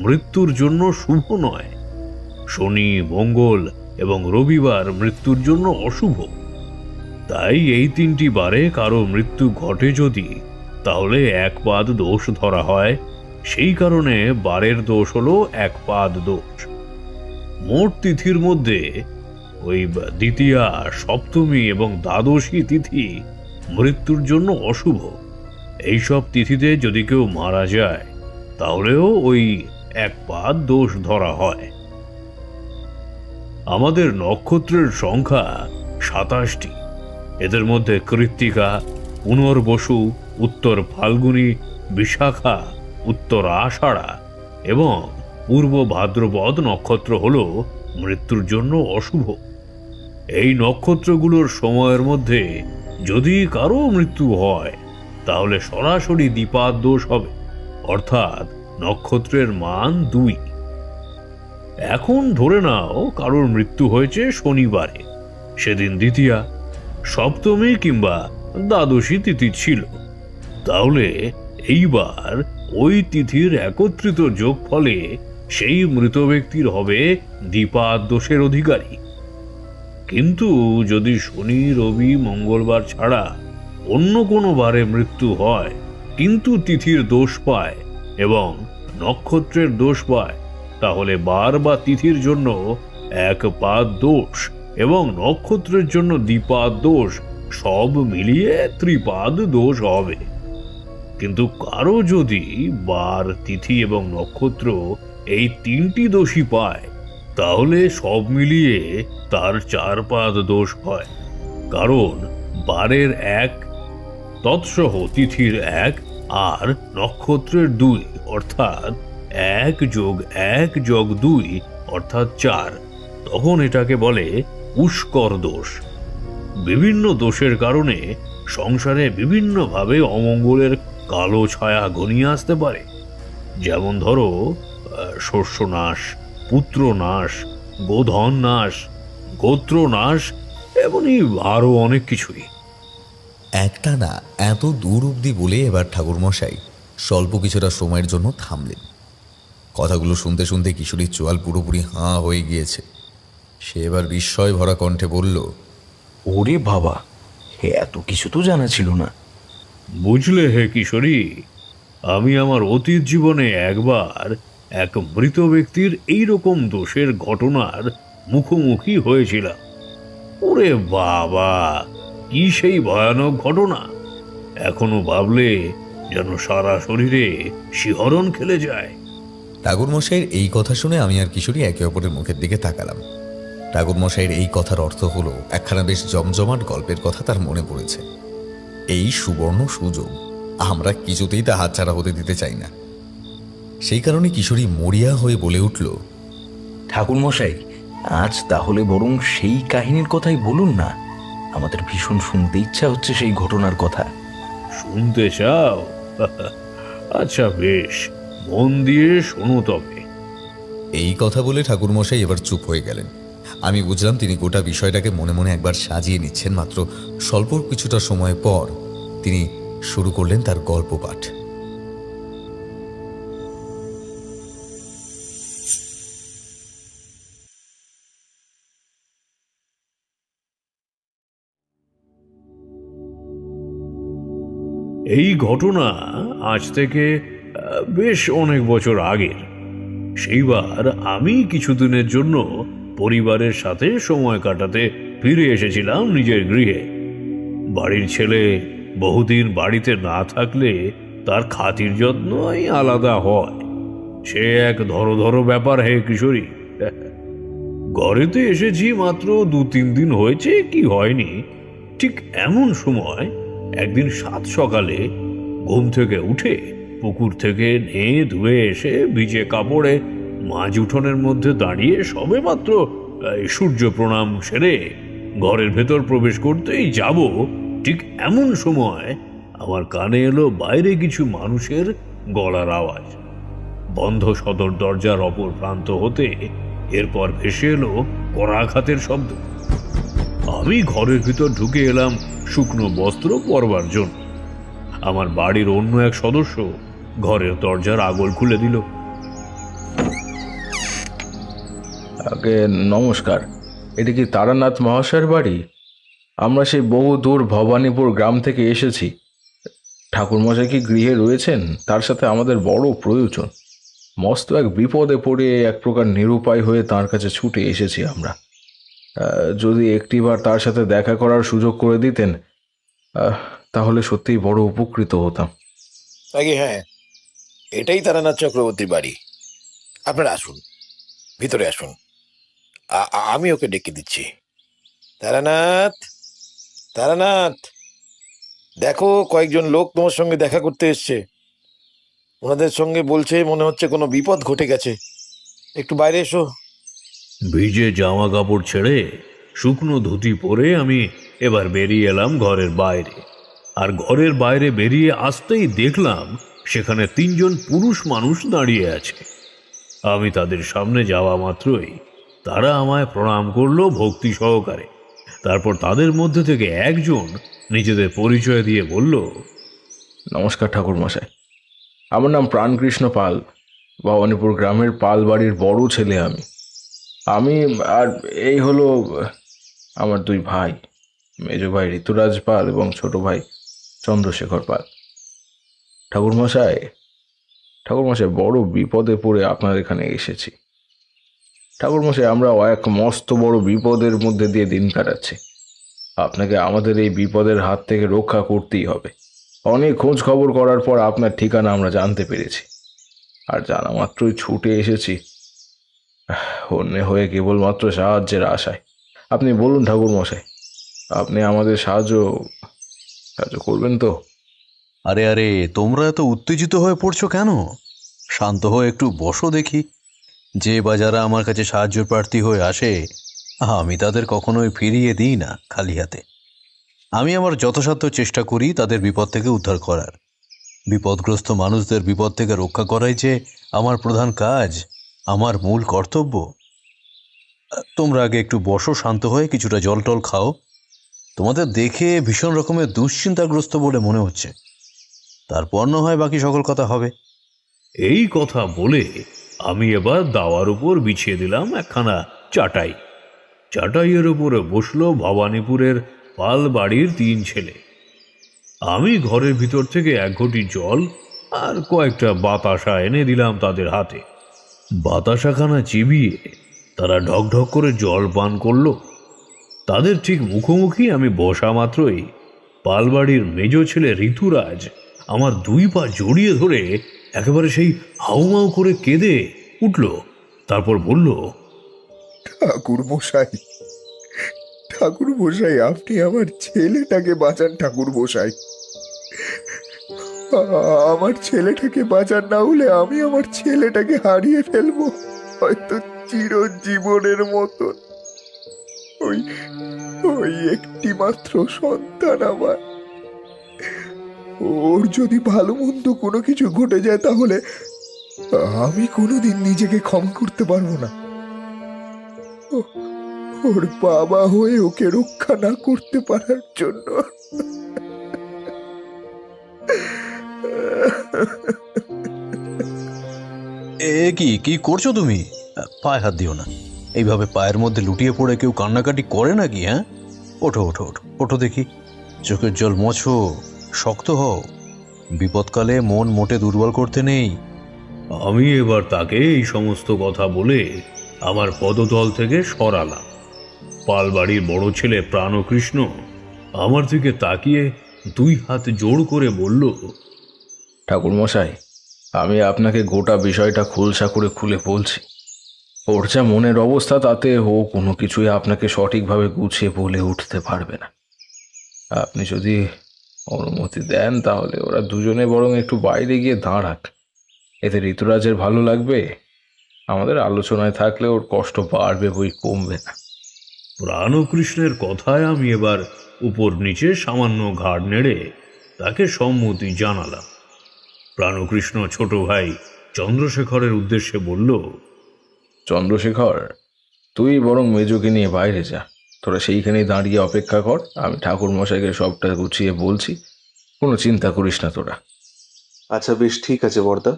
মৃত্যুর জন্য শুভ নয়। শনি, মঙ্গল এবং রবিবার মৃত্যুর জন্য অশুভ। তাই এই 3টি বারে কারো মৃত্যু ঘটে যদি, তাহলে একপাদ দোষ ধরা হয়। সেই কারণে বারের দোষ হলো একপাদ দোষ। মোট তিথির মধ্যে ওই দ্বিতীয়া, সপ্তমী এবং দ্বাদশী তিথি মৃত্যুর জন্য অশুভ। এইসব তিথিতে যদি কেউ মারা যায়, তাহলেও ওই একপাদ দোষ ধরা হয়। আমাদের নক্ষত্রের সংখ্যা 27টি। এদের মধ্যে কৃত্তিকা, পুনর্বসু, উত্তর ফাল্গুনী, বিশাখা, উত্তর আষাঢ়া এবং পূর্ব ভাদ্রপদ নক্ষত্র হল মৃত্যুর জন্য অশুভ। এই নক্ষত্রগুলোর সময়ের মধ্যে যদি কারো মৃত্যু হয়, তাহলে সরাসরি দ্বিপাদ দোষ হবে, অর্থাৎ নক্ষত্রের মান 2। এখন ধরে নাও কারোর মৃত্যু হয়েছে শনিবারে, সেদিন দ্বিতীয়া, সপ্তমী কিংবা দ্বাদশী তিথি ছিল, তাহলে এইবার ওই তিথির একত্রিত যোগফলে সেই মৃত ব্যক্তির হবে দ্বিপাদ দোষের অধিকারী। কিন্তু যদি শনি, রবি, মঙ্গলবার ছাড়া অন্য কোনো বারে মৃত্যু হয়, কিন্তু তিথির দোষ পায় এবং নক্ষত্রের দোষ পায়, তাহলে বার বা তিথির জন্য একপাদ দোষ এবং নক্ষত্রের জন্য দ্বিপাদ দোষ সব মিলিয়ে ত্রিপাদ দোষ হবে। কিন্তু কারো যদি বার, তিথি এবং নক্ষত্র এই 3টি দোষই পায়, তাহলে সব মিলিয়ে তার 4 পাদ দোষ হয়। কারণ বারের 1, তৎসহ তিথির 1 আর নক্ষত্রের 2, অর্থাৎ 1 + 1 + 2 অর্থাৎ 4। তখন এটাকে বলে পুষ্কর দোষ। বিভিন্ন দোষের কারণে সংসারে বিভিন্নভাবে অমঙ্গলের কালো ছায়া ঘনিয়ে আসতে পারে। যেমন ধরো শস্যনাশ, পুত্রনাশ, গোধন নাশ, গোত্রনাশ, এমনই আরো অনেক কিছুই। একটা না এত দূর অব্দি বলে এবার ঠাকুরমশাই স্বল্প কিছুটা সময়ের জন্য থামলেন। কথাগুলো শুনতে শুনতে কিশোরীর চোয়াল পুরোপুরি হাঁ হয়ে গিয়েছে। সে এবার বিস্ময় ভরা কণ্ঠে বলল, ওরে বাবা, এত কিছু তো জানা ছিল না। বুঝলে হে কিশোরী, আমি আমার অতীত জীবনে একবার এক মৃত ব্যক্তির এইরকম দোষের ঘটনার মুখোমুখি হয়েছিলাম। ওরে বাবা, কি সেই ভয়ানক ঘটনা! এখনো ভাবলে যেন সারা শরীরে শিহরণ খেলে যায়। ঠাকুরমশাইয়ের এই কথা শুনে আমি আর কিশোরী একে অপরের মুখের দিকে তাকালাম। ঠাকুরমশাইয়ের এই কথার অর্থ হলো একখানা বেশ জমজমাট গল্পের কথা তার মনে পড়েছে। এই সুবর্ণ সুযোগ আমরা কিছুতেই তা হাতছাড়া হতে দিতে চাই না। সেই কারণে কিশোরী মরিয়া হয়ে বলে উঠল, ঠাকুরমশাই, আজ তাহলে বরং সেই কাহিনীর কথাই বলুন না। আমাদের ভীষণ শুনতে ইচ্ছা হচ্ছে সেই ঘটনার কথা। শুনতে চাও? আচ্ছা বেশ, মন দিয়ে শোনো তবে। এই কথা বলে ঠাকুরমশাই এবার চুপ হয়ে গেলেন। আমি বুঝলাম তিনি গোটা বিষয়টাকে মনে মনে একবার সাজিয়ে নিচ্ছেন। মাত্র স্বল্প কিছুটা সময় পর তিনি শুরু করলেন তার গল্প পাঠ। এই ঘটনা আজ থেকে বেশ অনেক বছর আগের। সেইবার আমি কিছুদিনের জন্য পরিবারের সাথে সময় কাটাতে ফিরে এসেছিলাম নিজের গৃহে। বাড়ির ছেলে বহুদিন বাড়িতে না থাকলে তার খাতির যত্নই আলাদা হয়। সে এক ধরো ব্যাপার হে কিশোরী। ঘরেতে এসেছি মাত্র 2-3 দিন হয়েছে কি হয়নি, ঠিক এমন সময় একদিন সাত সকালে ঘুম থেকে উঠে পুকুর থেকে নেয়ে ধুয়ে এসে ভিজে কাপড়ে মাঝ উঠোনের মধ্যে দাঁড়িয়ে সবেমাত্র সূর্য প্রণাম সেরে ঘরের ভেতর প্রবেশ করতেই যাব, ঠিক এমন সময় আমার কানে এলো বাইরে কিছু মানুষের গলার আওয়াজ। বন্ধ সদর দরজার অপর প্রান্ত হতে এরপর ভেসে এলো করাঘাতের শব্দ। আমি ঘরের ভিতর ঢুকে এলাম শুকনো বস্ত্র পরবার জন্য। আমার বাড়ির অন্য এক সদস্য ঘরের দরজার আগল খুলে দিল। আগে নমস্কার, এটা কি তারানাথ মহাশয়ের বাড়ি? আমরা সেই বহু দূর ভবানীপুর গ্রাম থেকে এসেছি। ঠাকুরমশাই কি গৃহে রয়েছেন? তার সাথে আমাদের বড় প্রয়োজন। মস্ত এক বিপদে পড়ে এক প্রকার নিরুপায় হয়ে তার কাছে ছুটে এসেছি আমরা। যদি একটিবার তার সাথে দেখা করার সুযোগ করে দিতেন তাহলে সত্যিই বড় উপকৃত হতাম। আগে হ্যাঁ, এটাই তারানাথ চক্রবর্তীর বাড়ি। আপনারা আসুন, ভিতরে আসুন, আমি ওকে ডেকে দিচ্ছি। তারানাথ, তারানাথ, দেখো কয়েকজন লোক তোমার সঙ্গে দেখা করতে এসছে। ওনাদের সঙ্গে বলছে মনে হচ্ছে কোনো বিপদ ঘটে গেছে, একটু বাইরে এসো। ভিজে জামা কাপড় ছেড়ে শুকনো ধুতি পরে আমি এবার বেরিয়ে এলাম ঘরের বাইরে। আর ঘরের বাইরে বেরিয়ে আসতেই দেখলাম সেখানে 3 জন পুরুষ মানুষ দাঁড়িয়ে আছে। আমি তাদের সামনে যাওয়া মাত্রই তারা আমায় প্রণাম করলো ভক্তি সহকারে। তারপর তাদের মধ্যে থেকে একজন নিজেদের পরিচয় দিয়ে বলল, নমস্কার ঠাকুরমশাই, আমার নাম প্রাণকৃষ্ণ পাল। ভবানীপুর গ্রামের পাল বাড়ির বড় ছেলে আমি। আর এই হলো আমার 2 ভাই, মেজ ভাই ঋতুরাজ পাল এবং ছোট ভাই চন্দ্রশেখর পাল। ঠাকুরমশাই বড় বিপদে পড়ে আপনার এখানে এসেছি। ঠাকুরমশাই, আমরা এক মস্ত বড় বিপদের মধ্যে দিয়ে দিন কাটাচ্ছি। আপনাকে আমাদের এই বিপদের হাত থেকে রক্ষা করতেই হবে। অনেক খোঁজ খবর করার পর আপনার ঠিকানা আমরা জানতে পেরেছি, আর জানা মাত্রই ছুটে এসেছি অন্য হয়ে কেবলমাত্র সাহায্যের আশায়। আপনি বলুন ঠাকুরমশাই, আপনি আমাদের সাহায্য করবেন তো? আরে তোমরা এত উত্তেজিত হয়ে পড়ছো কেন? শান্ত হয়ে একটু বসো দেখি। যে বা যারা আমার কাছে সাহায্য প্রার্থী হয়ে আসে আমি তাদের কখনোই ফিরিয়ে দিই না খালি হাতে। আমি আমার যথাসাধ্য চেষ্টা করি তাদের বিপদ থেকে উদ্ধার করার। বিপদগ্রস্ত মানুষদের বিপদ থেকে রক্ষা করাই যে আমার প্রধান কাজ, আমার মূল কর্তব্য। তোমরা আগে একটু বসো শান্ত হয়ে, কিছুটা জল টল খাও। তোমাদের দেখে ভীষণ রকমের দুশ্চিন্তাগ্রস্ত বলে মনে হচ্ছে। তারপর না হয় বাকি সকল কথা হবে। এই কথা বলে আমি এবার দাওয়ার উপর বিছিয়ে দিলাম একখানা চাটাই। চাটাইয়ের উপরে বসলো ভবানীপুরের পাল বাড়ির 3 ছেলে। আমি ঘরের ভিতর থেকে 1 ঘটি জল আর কয়েকটা বাতাসা এনে দিলাম তাদের হাতে। বাতাসাখানা চিবিয়ে তারা ঢকঢক করে জল পান করলো। তাদের ঠিক মুখোমুখি আমি বসা মাত্রই পালবাড়ির মেজ ছেলে ঋতুরাজ আমার 2 পা জড়িয়ে ধরে একেবারে সেই হাউমাউ করে কেঁদে উঠল। তারপর বলল, ঠাকুর মশাই, আপনি আমার ছেলেটাকে বাঁচান ঠাকুর মশাই। আমার ছেলেটাকে বাঁচান, না হলে আমি আমার ছেলেটাকে হারিয়ে ফেলবো, হয়তো চিরজীবনের মতন। ওই একটি মাত্র সন্তান আমার। ওর যদি ভালো মন্দ কোনো কিছু ঘটে যায় তাহলে আমি কোনোদিন নিজেকে ক্ষমা করতে পারবো না। ওর বাবা হয়ে ওকে রক্ষা না করতে পারার জন্য। কি করছো তুমি? পায়ে হাত দিও না। এইভাবে পায়ের মধ্যে লুটিয়ে পড়ে কেউ কান্নাকাটি করে নাকি? হ্যাঁ, ওঠো ওঠো ওঠো ওঠো দেখি। চোখের জল মোছো, শক্ত হও। বিপদকালে মন মোটে দুর্বল করতে নেই। আমি এবার তাকে এই সমস্ত কথা বলে আমার পদতল থেকে সরালাম। পালবাড়ির বড় ছেলে প্রাণকৃষ্ণ আমার দিকে তাকিয়ে 2 হাত জোড় করে বলল, ঠাকুরমশাই, আমি আপনাকে গোটা বিষয়টা খোলসা করে খুলে বলছি। ওর যা মনের অবস্থা, তাতে ও কোনো কিছুই আপনাকে সঠিকভাবে গুছিয়ে বলে উঠতে পারবে না। আপনি যদি অনুমতি দেন তাহলে ওরা দুজনে বরং একটু বাইরে গিয়ে দাঁড়াক। এতে ঋতুরাজের ভালো লাগবে। আমাদের আলোচনায় থাকলে ওর কষ্ট বাড়বে, বই কমবে না। প্রাণকৃষ্ণের কথায় আমি এবার উপর নিচে সামান্য ঘাড় নেড়ে তাকে সম্মতি জানালাম। প্রাণকৃষ্ণ ছোট ভাই চন্দ্রশেখরের উদ্দেশ্যে বলল, চন্দ্রশেখর, তুই বরং মেজোকে নিয়ে বাইরে যা। তোরা সেইখানেই দাঁড়িয়ে অপেক্ষা কর। আমি ঠাকুরমশাইকে সবটা গুছিয়ে বলছি, কোনো চিন্তা করিস না তোরা। আচ্ছা, বেশ, ঠিক আছে বর্দা,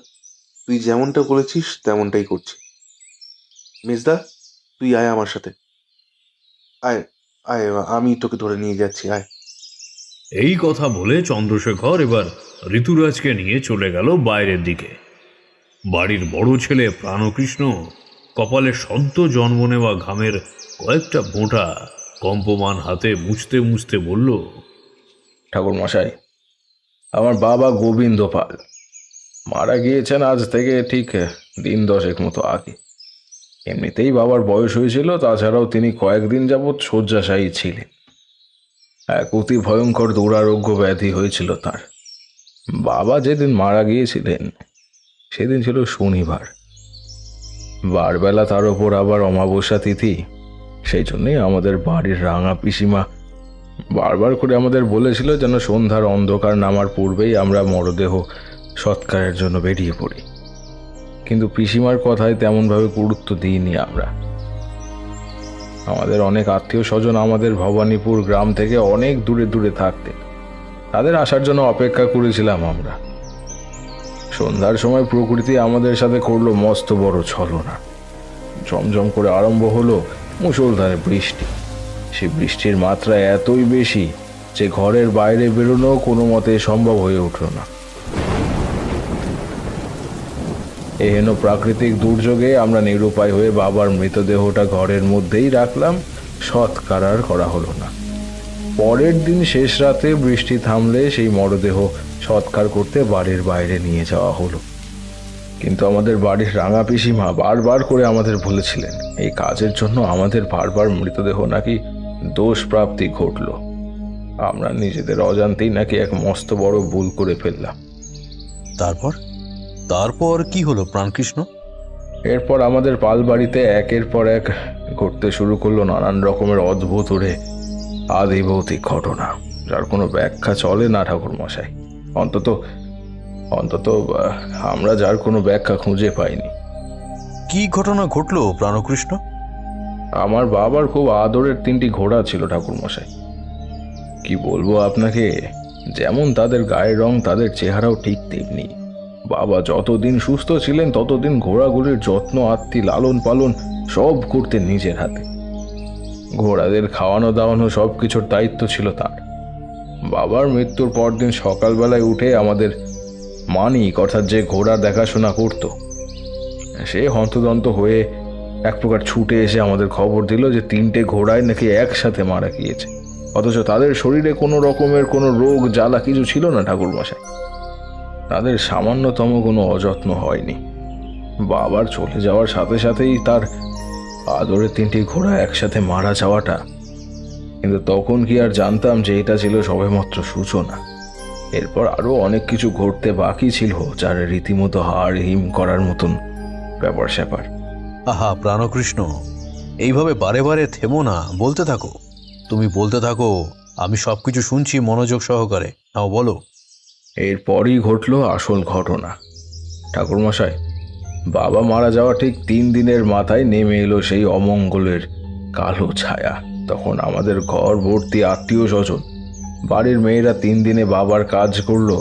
তুই যেমনটা বলেছিস তেমনটাই করছি। মেজদা, তুই আয় আমার সাথে, আয় আয়, আমি তোকে ধরে নিয়ে যাচ্ছি, আয়। এই কথা বলে চন্দ্রশেখর এবার ঋতুরাজকে নিয়ে চলে গেল বাইরের দিকে। বাড়ির বড় ছেলে প্রাণকৃষ্ণ কপালে সদ্য জন্ম নেওয়া ঘামের কয়েকটা ফোঁটা কম্পমান হাতে মুছতে মুছতে বলল, ঠাকুরমশাই, আমার বাবা গোবিন্দ পাল মারা গিয়েছেন আজ থেকে ঠিক 10 দশেক মতো আগে। এমনিতেই বাবার বয়স হয়েছিল, তাছাড়াও তিনি কয়েকদিন যাবৎ শয্যাশায়ী ছিলেন। এক অতি ভয়ঙ্কর দুরারোগ্য ব্যাধি হয়েছিল তার। বাবা যেদিন মারা গিয়েছিলেন সেদিন ছিল শনিবার। বারবেলা তার ওপর আবার অমাবস্যা তিথি। সেই জন্যই আমাদের বাড়ির রাঙা পিসিমা বারবার করে আমাদের বলেছিল যেন সন্ধ্যার অন্ধকার নামার পূর্বেই আমরা মরদেহ সৎকারের জন্য বেরিয়ে পড়ি। কিন্তু পিসিমার কথায় তেমনভাবে গুরুত্ব দিইনি আমরা। আমাদের অনেক আত্মীয় স্বজন আমাদের ভবানীপুর গ্রাম থেকে অনেক দূরে দূরে থাকতেন। তাদের আসার জন্য অপেক্ষা করেছিলাম আমরা। সন্ধ্যার সময় প্রকৃতি আমাদের সাথে করলো মস্ত বড় ছলনা। ঝমঝম করে আরম্ভ হলো মুষলধারে বৃষ্টি। সেই বৃষ্টির মাত্রা এতই বেশি যে ঘরের বাইরে বেরোনো কোনো মতে সম্ভব হয়ে উঠল না। এহেন প্রাকৃতিক দুর্যোগে আমরা নিরুপায় হয়ে বাবার মৃতদেহটা ঘরের মধ্যেই রাখলাম, সৎকার আর করা হলো না। পরের দিন শেষ রাতে বৃষ্টি থামলে সেই মরদেহ সৎকার করতে বাড়ির বাইরে নিয়ে যাওয়া হলো। কিন্তু আমাদের বাড়ির রাঙা পিসিমা বারবার করে আমাদের বলেছিলেন এই কাজের জন্য আমাদের বারবার মৃতদেহ নাকি দোষ প্রাপ্তি ঘটল। আমরা নিজেদের অজান্তেই নাকি এক মস্ত বড় ভুল করে ফেললাম। তারপর কি হলো প্রাণকৃষ্ণ? এরপর আমাদের পাল বাড়িতে একের পর এক ঘটতে শুরু করলো নানান রকমের অদ্ভুত ওরে আদিভৌতিক ঘটনা, যার কোনো ব্যাখ্যা চলে না ঠাকুরমশাই। অন্তত আমরা যার কোনো ব্যাখ্যা খুঁজে পাইনি। কি ঘটনা ঘটলো প্রাণকৃষ্ণ? আমার বাবার খুব আদরের 3টি ঘোড়া ছিল ঠাকুরমশাই। কি বলবো আপনাকে, যেমন তাদের গায়ের রং তাদের চেহারাও ঠিক তেমনি। বাবা যতদিন সুস্থ ছিলেন ততদিন ঘোড়াগুলির যত্ন আত্মি লালন পালন সব করতেন নিজের হাতে। ঘোড়াদের খাওয়ানো দাওয়ানো সব কিছুর দায়িত্ব ছিল তার। বাবার মৃত্যুর পরদিন সকালবেলায় উঠে আমাদের মানিক অর্থাৎ যে ঘোড়া দেখাশোনা করত, সে হন্তদন্ত হয়ে এক প্রকার ছুটে এসে আমাদের খবর দিল যে 3টে ঘোড়ায় নাকি একসাথে মারা গিয়েছে, অথচ তাদের শরীরে কোনো রকমের কোনো রোগ জ্বালা কিছু ছিল না ঠাকুরমশাই। তাদের সামান্যতম কোনো অযত্ন হয়নি। বাবার চলে যাওয়ার সাথে সাথেই তার আদরের 3টি ঘোড়া একসাথে মারা যাওয়াটা, কিন্তু তখন কি আর জানতাম যে এটা ছিল সবেমাত্র সূচনা। এরপর আরো অনেক কিছু ঘটতে বাকি ছিল, যার রীতিমতো হাড় হিম করার মতন ব্যাপার স্যাপার। আহা প্রাণকৃষ্ণ, এইভাবে বারে বারে থেমো না, বলতে থাকো। তুমি বলতে থাকো, আমি সবকিছু শুনছি মনোযোগ সহকারে। নাও বলো। এরপরই ঘটল আসল ঘটনা ঠাকুরমশাই। বাবা মারা যাওয়া ঠিক 3 দিনের মাথায় নেমে এলো সেই অমঙ্গলের কালো ছায়া। তখন আমাদের ঘর ভর্তি আত্মীয় স্বজন। বাড়ির মেয়েরা 3 দিনে বাবার কাজ করলো,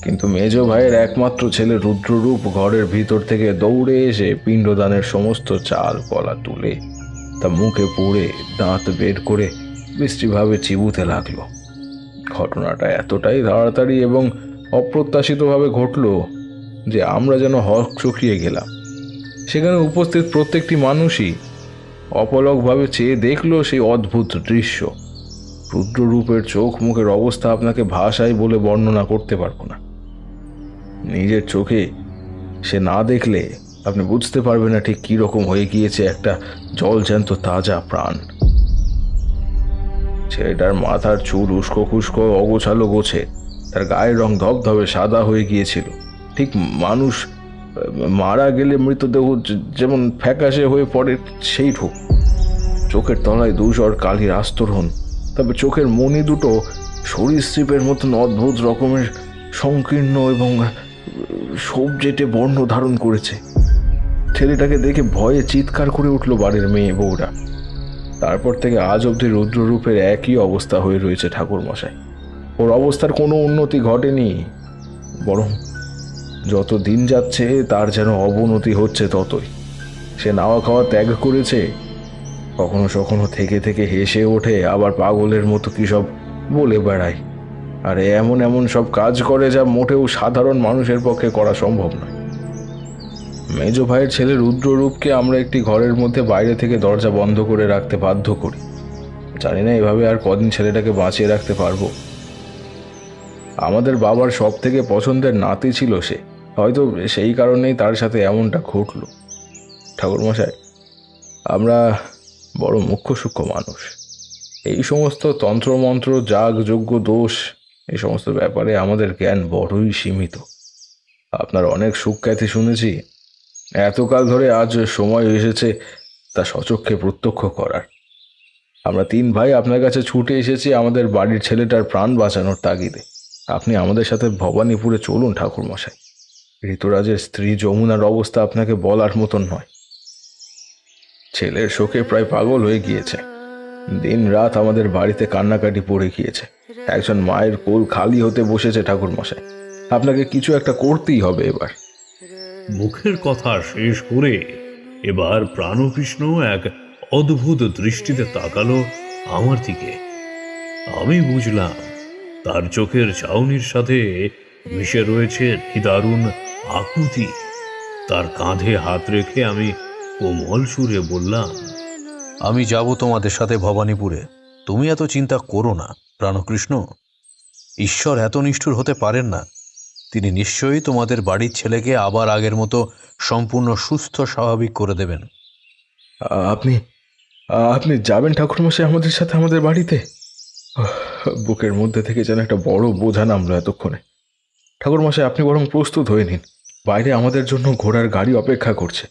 কিন্তু মেজ ভাইয়ের একমাত্র ছেলে রুদ্ররূপ ঘরের ভিতর থেকে দৌড়ে এসে পিণ্ডদানের সমস্ত চাল কলা তুলে তা মুখে পুড়ে দাঁত বের করে বিশ্রীভাবে চিবুতে লাগলো। ঘটনাটা এতটাই তাড়াতাড়ি এবং অপ্রত্যাশিতভাবে ঘটল যে আমরা যেন হক চকিয়ে গেলাম। সেখানে উপস্থিত প্রত্যেকটি মানুষই অপলকভাবে চেয়ে দেখলো সেই অদ্ভুত দৃশ্য। রুদ্ররূপের চোখ মুখের অবস্থা আপনাকে ভাষায় বলে বর্ণনা করতে পারবো না। নিজের চোখে সে না দেখলে আপনি বুঝতে পারবেন না ঠিক কি রকম হয়ে গিয়েছে একটা জলজ্যান্ত তাজা প্রাণ। ছেলেটার মাথার চুল উস্কো খুস্কো অগোছালো গোছে, তার গায়ের রং ধবধবে সাদা হয়ে গিয়েছিল, ঠিক মানুষ মারা গেলে মৃতদেহ যেমন ফ্যাকাশে হয়ে পড়ে সেইটুক। চোখের তলায় ধূসর কালির আস্তরণ, তবে চোখের মণি দুটো সরীসৃপের মতন অদ্ভুত রকমের সংকীর্ণ এবং সবজেটে বর্ণ ধারণ করেছে। ছেলেটাকে দেখে ভয়ে চিৎকার করে উঠল বাড়ির মেয়ে বউরা। তারপর থেকে আজ অবধি রুদ্ররূপের একই অবস্থা হয়ে রয়েছে ঠাকুরমশাই। ওর অবস্থার কোনো উন্নতি ঘটেনি, বরং যত দিন যাচ্ছে তার যেন অবনতি হচ্ছে ততই। সে নাওয়া খাওয়া ত্যাগ করেছে, কখনো কখনো থেকে থেকে হেসে ওঠে, আবার পাগলের মতো কি সব বলে বেড়ায়, আর এমন এমন সব কাজ করে যা মোটেও সাধারণ মানুষের পক্ষে করা সম্ভব নয়। মেজ ভাইয়ের ছেলে রুদ্ররূপকে আমরা একটি ঘরের মধ্যে বাইরে থেকে দরজা বন্ধ করে রাখতে বাধ্য করি। জানি না এভাবে আর কদিন ছেলেটাকে বাঁচিয়ে রাখতে পারবো। আমাদের বাবার সব থেকে পছন্দের নাতি ছিল সে, হয়তো সেই কারণেই তার সাথে এমনটা ঘটল। ঠাকুরমশাই, আমরা বড় মুখ্য সূক্ষ্ম মানুষ। এই সমস্ত তন্ত্রমন্ত্র, যাগ যজ্ঞ, দোষ, এই সমস্ত ব্যাপারে আমাদের জ্ঞান বড়ই সীমিত। আপনার অনেক সুখ্যাতি শুনেছি, এতকাল ধরে আজ সময় এসেছে তা সচক্ষে প্রত্যক্ষ করার। আমরা তিন ভাই আপনার কাছে ছুটে এসেছি আমাদের বাড়ির ছেলেটার প্রাণ বাঁচানোর তাগিদে। আপনি আমাদের সাথে ভবানীপুরে চলুন ঠাকুরমশাই। ঋতুরাজের স্ত্রী যমুনার অবস্থা আপনাকে বলার মতন নয়। ছেলের শোকে প্রায় পাগল হয়ে গিয়েছে। দিন রাত আমাদের বাড়িতে কান্নাকাটি পড়ে গিয়েছে। একজন মায়ের কোল খালি হতে বসেছে ঠাকুরমশাই। আপনাকে কিছু একটা করতেই হবে এবার। মুখের কথা শেষ করে এবার প্রাণকৃষ্ণ এক অদ্ভুত দৃষ্টিতে তাকালো আমার দিকে। আমি বুঝলাম তার চোখের চাউনির সাথে মিশে রয়েছে নিদারুণ আকুতি। তার কাঁধে হাত রেখে আমি কোমল সুরে বললাম, আমি যাব তোমাদের সাথে ভবানীপুরে। তুমি এত চিন্তা করো না প্রাণকৃষ্ণ। ঈশ্বর এত নিষ্ঠুর হতে পারেন না। তিনি নিশ্চয়ই তোমাদের বাড়ির ছেলেকে আবার আগের মতো সম্পূর্ণ সুস্থ স্বাভাবিক করে দেবেন। আপনি আপনি যাবেন ঠাকুরমশাই আমাদের সাথে আমাদের বাড়িতে? বুকের মধ্যে থেকে যেন একটা বড় বোঝা নামলো এতক্ষণে। ঠাকুরমশাই, আপনি বরং প্রস্তুত হয়ে নিন, বাইরে আমাদের জন্য ঘোড়ার গাড়ি অপেক্ষা করছে।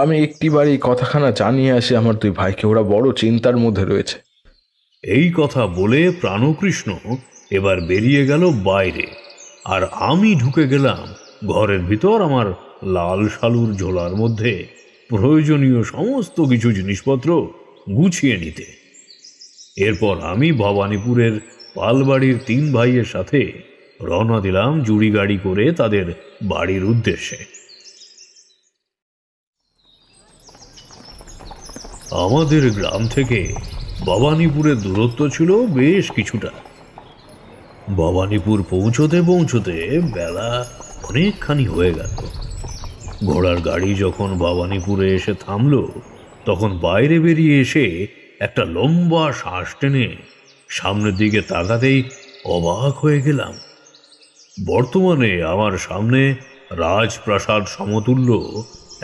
আমি একটিবার এই কথাখানা জানিয়ে আসি আমার দুই ভাইকে, ওরা বড় চিন্তার মধ্যে রয়েছে। এই কথা বলে প্রাণকৃষ্ণ এবার বেরিয়ে গেল বাইরে, আর আমি ঢুকে গেলাম ঘরের ভিতর আমার লাল শালুর ঝোলার মধ্যে প্রয়োজনীয় সমস্ত কিছু জিনিসপত্র গুছিয়ে নিতে। এরপর আমি ভবানীপুরের পালবাড়ির তিন ভাইয়ের সাথে রওনা দিলাম জুড়ি গাড়ি করে তাদের বাড়ির উদ্দেশ্যে। আমাদের গ্রাম থেকে ভবানীপুরের দূরত্ব ছিল বেশ কিছুটা। ভবানীপুর পৌঁছতে পৌঁছতে বেলা অনেকখানি হয়ে গেল। ঘোড়ার গাড়ি যখন ভবানীপুরে এসে থামল, তখন বাইরে বেরিয়ে এসে একটা লম্বা শ্বাস টেনে সামনের দিকে তাকাতেই অবাক হয়ে গেলাম। বর্তমানে আমার সামনে রাজপ্রাসাদ সমতুল্য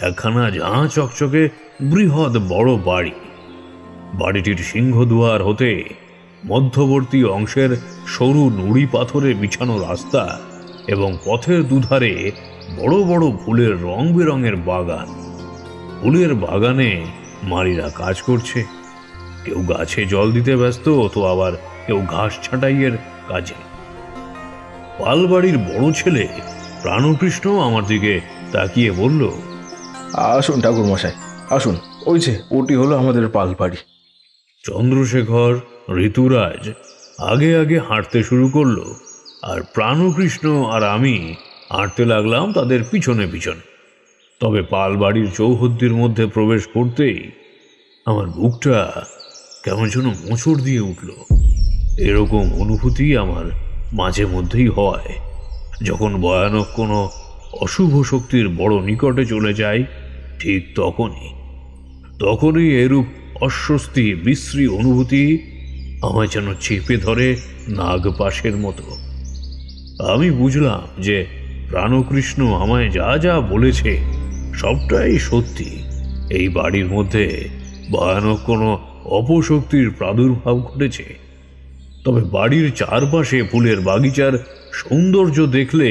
একখানা ঝাঁ চকচকে বৃহৎ বড় বাড়ি। বাড়িটির সিংহদুয়ার হতে মধ্যবর্তী অংশের সরু নুড়ি পাথরে বিছানো রাস্তা এবং পথের দুধারে বড় বড় ফুলের রং বেরঙের বাগান। ফুলের বাগানে মালিরা কাজ করছে, কেউ গাছে জল দিতে ব্যস্ত, তো আবার কেউ ঘাস ছাঁটাইয়ের কাজে। পালবাড়ির বড় ছেলে প্রাণকৃষ্ণ আমার দিকে তাকিয়ে বলল, আসুন ঠাকুরমশাই, আসুন, ওই যে ওটি হলো আমাদের পালবাড়ি। চন্দ্রশেখর, ঋতুরাজ আগে আগে হাঁটতে শুরু করলো, আর প্রাণকৃষ্ণ আর আমি হাঁটতে লাগলাম তাদের পিছনে পিছনে। তবে পালবাড়ির চৌহদ্দির মধ্যে প্রবেশ করতেই আমার বুকটা কেমন যেন মোচড় দিয়ে উঠল। এরকম অনুভূতি আমার মাঝে মধ্যেই হয় যখন ভয়ানক কোনো অশুভ শক্তির বড় নিকটে চলে যাই, ঠিক তখনই এরূপ অস্বস্তি বিশ্রী অনুভূতি আমায় যেন চেপে ধরে নাগপাশের মতো। আমি বুঝলাম যে প্রাণকৃষ্ণ আমায় যা যা বলেছে সবটাই সত্যি। এই বাড়ির মধ্যে ভয়ানক কোনো অপশক্তির প্রাদুর্ভাব ঘটেছে। তবে বাড়ির চারপাশে ফুলের বাগিচার সৌন্দর্য দেখলে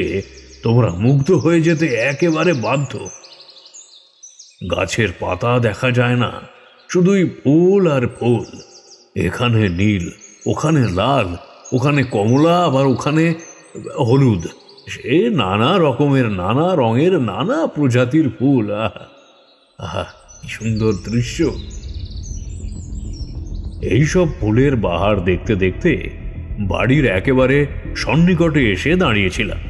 তোমরা মুগ্ধ হয়ে যেতে একেবারে বাধ্য। গাছের পাতা দেখা যায় না, শুধুই ফুল আর ফুল। এখানে নীল, ওখানে লাল, ওখানে কমলা, আবার ওখানে হলুদ। সে নানা রকমের, নানা রঙের, নানা প্রজাতির ফুল। আহা, কি সুন্দর দৃশ্য! এইসব ফুলের বাহার দেখতে দেখতে বাড়ির একেবারে সন্নিকটে এসে দাঁড়িয়েছিলাম।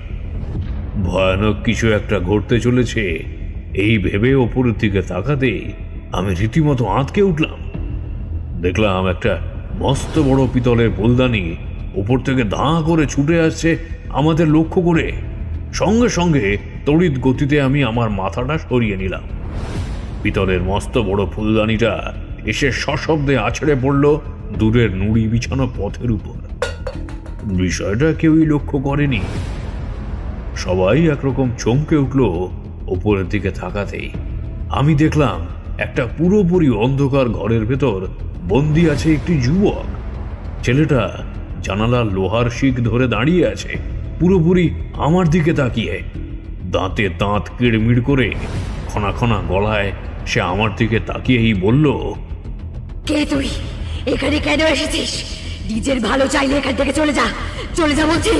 ভয়ানক কিছু একটা ঘটতে চলেছে এই ভেবে ওপরের দিকে তাকাতে আমি রীতিমতো আঁতকে উঠলাম। দেখলাম একটা মস্ত বড় পিতলের ফুলদানি উপর থেকে দাঁ করে ছুটে আসছে আমাদের লক্ষ্য করে। সঙ্গে সঙ্গে তড়িৎ গতিতে আমি আমার মাথাটা সরিয়ে নিলাম। পিতলের মস্ত বড় ফুলদানিটা এসে সশব্দে আছড়ে পড়ল দূরের নুড়ি বিছানো পথের উপর। বিষয়টা কেউই লক্ষ্য করেনি। সবাই একরকম চমকে উঠল উপরের দিকে তাকাতেই। আমি দেখলাম একটা পুরোপুরি অন্ধকার ঘরের ভেতর বন্দি আছে একটি যুবক। ছেলেটা জানালার লোহার শিক ধরে দাঁড়িয়ে আছে, পুরোপুরি আমার দিকে তাকিয়ে। দাঁতে দাঁত কিড়মিড় করে খনা খনা গলায় সে আমার দিকে তাকিয়েই বলল, কে তুই? এখানে কেন এসেছিস? নিজের ভালো চাইলে এখান থেকে চলে যা, চলে যা বলছি।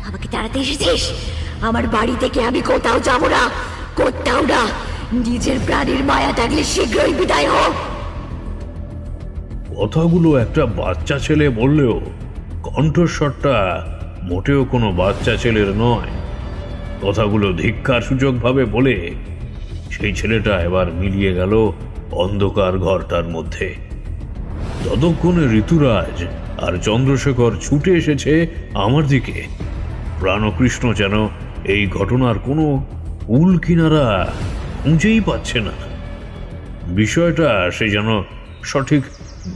আমাকে তাড়াতে এসেছিস? আমার বাড়ি থেকে আমি কোথাও যাবো না, কোথাও না। নিজের প্রাণীর মায়া থাকলে শীঘ্রই বিদায় হোক। কথাগুলো একটা বাচ্চা ছেলে বললেও কণ্ঠস্বরটা মোটেও কোনো বাচ্চা ছেলের নয়। কথাগুলো ধিক্কার সূচকভাবে বলে সেই ছেলেটা এবার মিলিয়ে গেল অন্ধকার ঘরটার মধ্যে। ততক্ষণে ঋতুরাজ আর চন্দ্রশেখর ছুটে এসেছে আমার দিকে। প্রাণকৃষ্ণ যেন এই ঘটনার কোনো কুল কিনারা খুঁজেই পাচ্ছে না। বিষয়টা সে যেন সঠিক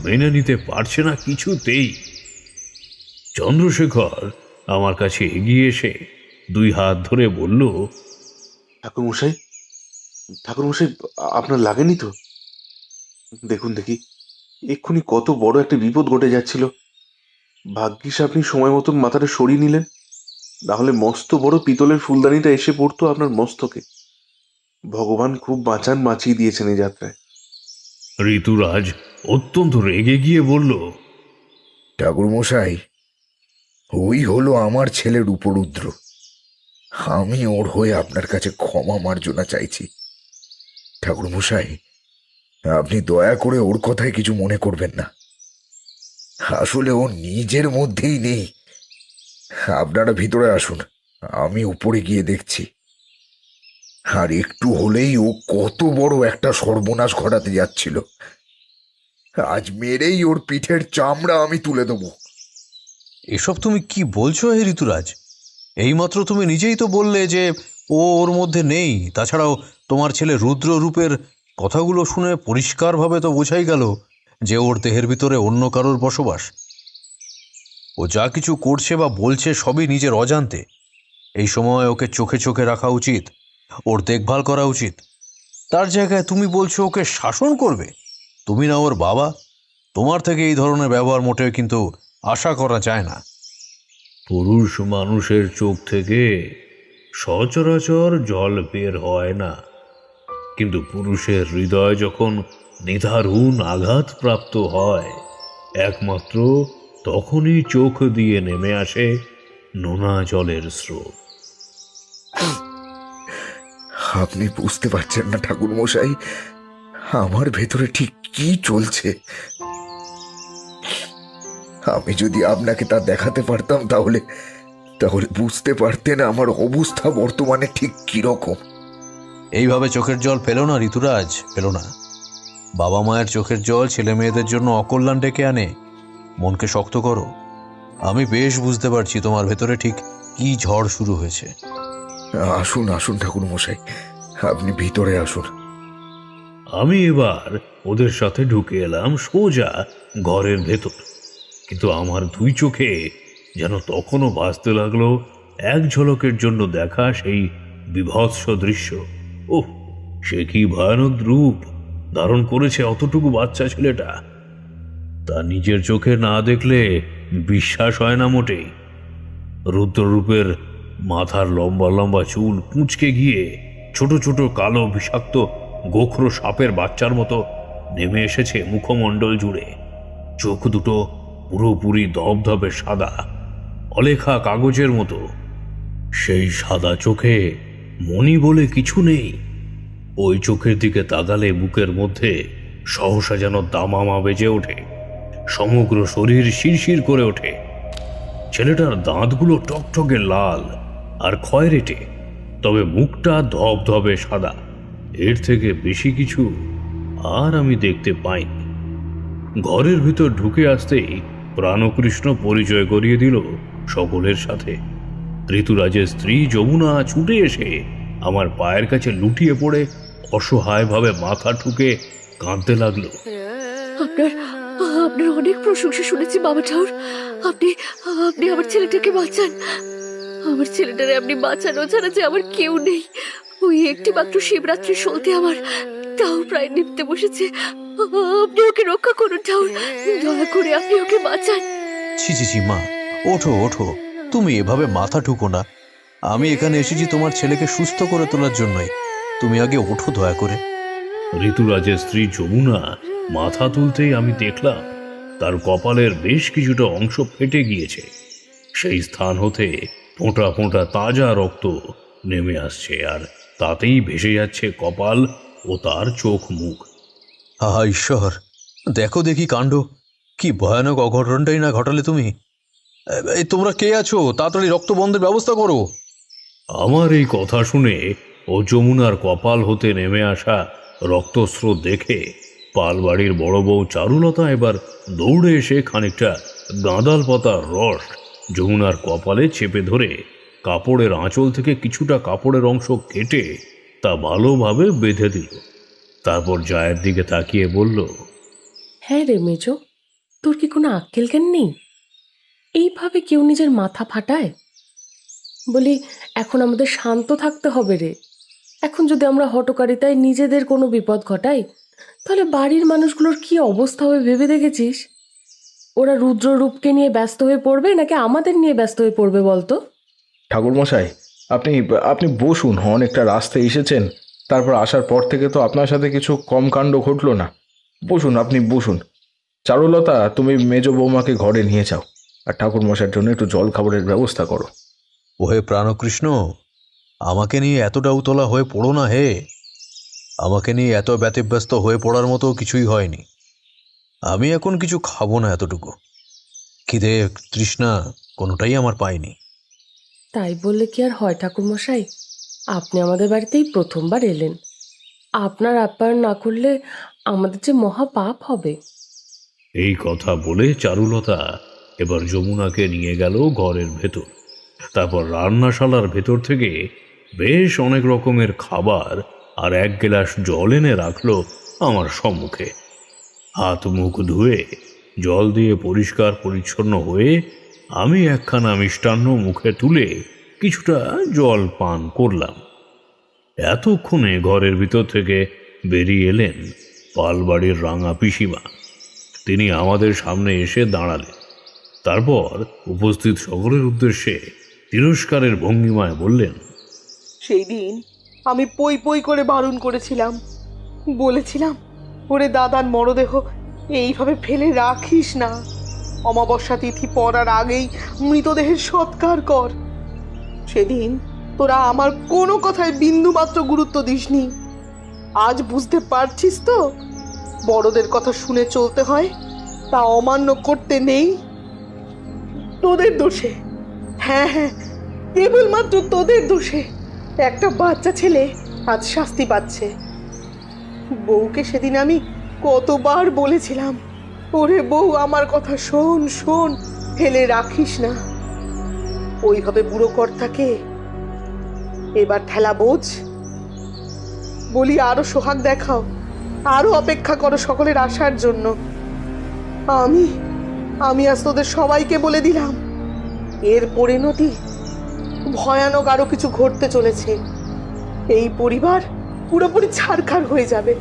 মেনে নিতে পারছে না কিছুতেই। চন্দ্রশেখর আমার কাছে এগিয়ে এসে দুই হাত ধরে বলল, ঠাকুরমশাই, ঠাকুরমশাই, আপনার লাগেনি তো? দেখুন দেখি, এক্ষুনি কত বড় একটা বিপদ ঘটে যাচ্ছিল। ভাগ্যিস আপনি সময় মতন মাথাটা সরিয়ে নিলেন, নাহলে মস্ত বড় পিতলের ফুলদানিটা এসে পড়তো আপনার মস্তকে। ভগবান খুব বাঁচিয়ে দিয়েছেন এই যাত্রায়। ঋতুরাজ অত্যন্ত রেগে গিয়ে বলল, ঠাকুরমশাই, ওই হলো আমার ছেলের উপরুদ্র। আমি ওর হয়ে আপনার কাছে ক্ষমা মার্জনা চাইছি। ঠাকুরমশাই, আপনি দয়া করে ওর কথায় কিছু মনে করবেন না। আসলে ও নিজের মধ্যেই নেই। আপনারা ভিতরে আসুন, আমি উপরে গিয়ে দেখছি। আর একটু হলেই ও কত বড় একটা সর্বনাশ ঘটাতে যাচ্ছিল। আজ মেরেই ওর পিঠের চামড়া আমি তুলে দেবো। এসব তুমি কি বলছো হে ঋতুরাজ? এইমাত্র তুমি নিজেই তো বললে যে ও ওর মধ্যে নেই। তাছাড়াও তোমার ছেলে রুদ্র রূপের কথাগুলো শুনে পরিষ্কারভাবে তো বোঝাই গেল যে ওর দেহের ভিতরে অন্য কারোর বসবাস। ও যা কিছু করছে বা বলছে সবই নিজের অজান্তে। এই সময় ওকে চোখে চোখে রাখা উচিত, ওর দেখভাল করা উচিত। তার জায়গায় তুমি বলছো ওকে শাসন করবে? তুমি না ওর বাবা, তোমার থেকে এই ধরনের ব্যবহার মোটেও কিন্তু আশা করা যায় না। পুরুষ মানুষের চোখ থেকে সচরাচর জল বের হয় না, কিন্তু পুরুষের হৃদয় যখন নিদারুণ আঘাতপ্রাপ্ত হয়, একমাত্র তখনই চোখ দিয়ে নেমে আসে নোনা জলের স্রোত। আপনি বুঝতে পারছেন না ঠাকুরমশাই, আমার ভেতরে ঠিক কি চলছে। আমি যদি আপনাকে তা দেখাতে পারতাম তাহলে বুঝতে পারতেন আমার অবস্থা বর্তমানে ঠিক কিরকম। এইভাবে চোখের জল ফেলো না ঋতুরাজ, ফেলো না। বাবা মায়ের চোখের জল ছেলে মেয়েদের জন্য অকল্যাণ ডেকে আনে। মনকে শক্ত করো। আমি বেশ বুঝতে পারছি তোমার ভেতরে ঠিক কি ঝড় শুরু হয়েছে। আসুন আসুন ঠাকুর মশাই, আপনি ভিতরে আসুন। আমি এবার ওদের সাথে ঢুকে এলাম সোজা ঘরের ভেতর, কিন্তু আমার দুই চোখে যেন তখনও ভাসতে লাগলো এক ঝলকের জন্য দেখা সেই বিভৎস দৃশ্য। ওহ, সে কি ভয়ানক রূপ ধারণ করেছে অতটুকু বাচ্চা ছেলেটা! তা নিজের চোখে না দেখলে বিশ্বাস হয় না মোটেই। রুদ্ররূপের মাথার লম্বা লম্বা চুল কুঁচকে গিয়ে ছোট ছোট কালো বিষাক্ত গোখরো সাপের বাচ্চার মতো নেমে এসেছে মুখমণ্ডল জুড়ে। চোখ দুটো পুরোপুরি ধবধবে সাদা, অলেখা কাগজের মতো। সেই সাদা চোখে মণি বলে কিছু নেই। ওই চোখের দিকে তাকালে বুকের মধ্যে সহসা যেন দামামা বেজে ওঠে, সমগ্র শরীর শিরশির করে ওঠে। ছেলেটার দাঁতগুলো টকটকে লাল আর খয়েরেটে, তবে মুখটা ধবধবে সাদা। এর থেকে বেশি কিছু আর আমি দেখতে পাইনি। ঘরের ভিতর ঢুকে আসতেই প্রাণকৃষ্ণ পরিচয় করিয়ে দিল সকলের সাথে। ঋতুরাজের স্ত্রী যমুনা ছুটে এসে আমার পায়ের কাছে লুটিয়ে পড়ে অসহায়ভাবে মাথা ঠুকে কাঁদতে লাগলো। আপনার আপনার অনেক প্রশংসা শুনেছি বাবা ঠাকুর। আপনি আপনি আমার ছেলেটাকে বাঁচান। আমার ছেলেটারে আপনি বাঁচানো ছাড়া যে আমার কেউ নেই। ওই একটি মাত্র শিবরাত্রি সলতে আমার, তাও প্রায় নিপতে বসেছে। আপনি ওকে রক্ষা করুন ঠাকুর, দয়া করে আপনি ওকে বাঁচান। ছি ছি ছি মা, ওঠো ওঠো, তুমি এভাবে মাথা ঠুকো না। আমি এখানে এসেছি তোমার ছেলেকে সুস্থ করে তোলার জন্যই। তুমি আগে ওঠো দয়া করে। ঋতুরাজের স্ত্রী যমুনা মাথা তুলতেই আমি দেখলাম তার কপালের বেশ কিছুটা অংশ ফেটে গিয়েছে। সেই স্থান হতে ফোঁটা ফোঁটা তাজা রক্ত নেমে আসছে, আর তাতেই ভেসে যাচ্ছে কপাল ও তার চোখ মুখ। আহা ঈশ্বর, দেখো দেখি কাণ্ড! কি ভয়ানক অঘটনটাই না ঘটালে তুমি। এই তোমরা কে আছো? তাড়াতাড়ি রক্ত বন্ধের ব্যবস্থা করো। আমার এই কথা শুনে ও যমুনার কপাল হতে নেমে আসা রক্তস্রোত দেখে পালবাড়ির বড় বউ চারুলতা এবার দৌড়ে এসে খানিকটা গাঁদাল পাতার রস যমুনার কপালে চেপে ধরে কাপড়ের আঁচল থেকে কিছুটা কাপড়ের অংশ কেটে তা ভালোভাবে বেঁধে দিল। তারপর জায়ের দিকে তাকিয়ে বলল, হ্যাঁ রে মেজো, তোর কি কোনো আক্কেল জ্ঞান নেই? এইভাবে কেউ নিজের মাথা ফাটায়? বলি, এখন আমাদের শান্ত থাকতে হবে রে। এখন যদি আমরা হটকারিতায় নিজেদের কোনো বিপদ ঘটাই, তাহলে বাড়ির মানুষগুলোর কি অবস্থা হবে ভেবে দেখেছিস? ওরা রুদ্ররূপকে নিয়ে ব্যস্ত হয়ে পড়বে নাকি আমাদের নিয়ে ব্যস্ত হয়ে পড়বে বলতো? ঠাকুর মশাই, আপনি আপনি বসুন। অনেকটা রাস্তায় এসেছেন, তারপর আসার পর থেকে তো আপনার সাথে কিছু কম কাণ্ড ঘটলো না। বসুন, আপনি বসুন। চারুলতা, তুমি মেজ বৌমাকে ঘরে নিয়ে যাও, আর ঠাকুর মশাইয়ের জন্য একটু জল খাবারের ব্যবস্থা করো। ওহে প্রাণকৃষ্ণ, আমাকে নিয়ে এতটা উতলা হয়ে পড়ো না হে। আমাকে নিয়ে এত ব্যতিব্যস্ত হয়ে পড়ার মতো কিছুই হয়নি। আমি এখন কিছু খাবো না, এতটুকু। খিদে তৃষ্ণা কোনোটাই আমার পাইনি। তাই বললে কি আর হয় ঠাকুরমশাই? আপনি আমাদের বাড়িতেই প্রথমবার এলেন। আপনার আপ্যায়ন না করলে আমাদের যে মহা পাপ হবে। এই কথা বলে চারুলতা এবার যমুনাকে নিয়ে গেল ঘরের ভেতর। তারপর রান্নাশালার ভেতর থেকে বেশ অনেক রকমের খাবার আর এক গ্লাস জল এনে রাখলো আমার সম্মুখে। হাত মুখ ধুয়ে জল দিয়ে পরিষ্কার পরিচ্ছন্ন হয়ে আমি একখানা মিষ্টান্ন মুখে তুলে কিছুটা জল পান করলাম। এতক্ষণে ঘরের ভিতর থেকে বেরিয়ে এলেন পালবাড়ির রাঙা পিসিমা। তিনি আমাদের সামনে এসে দাঁড়ালেন। তারপর উপস্থিত সকলের উদ্দেশ্যে তিরস্কারের ভঙ্গিমায় বললেন, সেই দিন আমি পই পই করে বারণ করেছিলাম, বলেছিলাম ওরে দাদার মরদেহ এইভাবে ফেলে রাখিস না। অমাবস্যা তিথি পড়ার আগেই মৃতদেহের সৎকার কর। সেদিন তোরা আমার কোনো কথায় বিন্দুমাত্র গুরুত্ব দিসনি। আজ বুঝতে পারছিস তো, বড়দের কথা শুনে চলতে হয়, তা অমান্য করতে নেই। তোদের দোষে, হ্যাঁ হ্যাঁ, কেবলমাত্র তোদের দোষে একটা বাচ্চা ছেলে আজ শাস্তি পাচ্ছে। বউকে সেদিন আমি কতবার বলেছিলাম, ওরে বউ আমার কথা শোন শোন, ফেলে রাখিস না। ওইভাবে বুড়ো কর্তাকে এবার ঠেলা বোঝ। বলি আরো সোহাগ দেখাও, আরো অপেক্ষা করো সকলের আসার জন্য। আমি আমি আজ তোদের সবাইকে বলে দিলাম, এর পরিণতি ভয়ানক আরো কিছু ঘটতে চলেছে। এই পরিবার পুরোপুরি ছারখার হয়ে যাবে,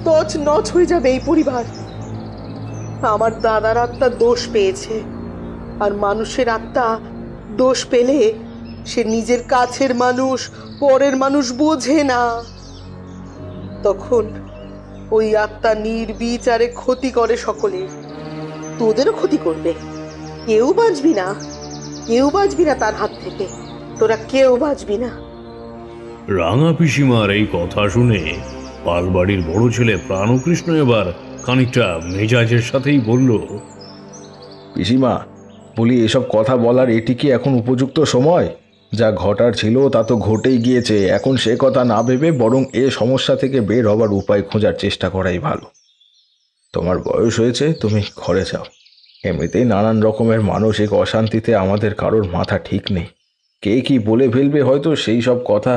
তছ নছ হয়ে যাবে এই পরিবার। আমার দাদার আত্মা দোষ পেয়েছে, আর মানুষের আত্মা দোষ পেলে সে নিজের কাছের মানুষ পরের মানুষ বোঝে না। তখন ওই আত্মা নির্বিচারে ক্ষতি করে সকলের, তোদেরও ক্ষতি করবে। কেউ বাঁচবি না, কেউ বাঁচবি না তার হাত থেকে, তোরা কেউ বাঁচবি না। রাঙা পিসিমার এই কথা শুনে পালবাড়ির বড় ছেলে প্রাণকৃষ্ণ এবার খানিকটা মেজাজের সাথেই বলল, পিসিমা, বলি এসব কথা বলার এটি কি এখন উপযুক্ত সময়? যা ঘটার ছিল তা তো ঘটেই গিয়েছে। এখন সে কথা না ভেবে বরং এ সমস্যা থেকে বের হবার উপায় খোঁজার চেষ্টা করাই ভালো। তোমার বয়স হয়েছে, তুমি ঘরে যাও। এমনিতেই নানান রকমের মানসিক অশান্তিতে আমাদের কারোর মাথা ঠিক নেই। কে কি বলে ফেলবে হয়তো, সেই সব কথা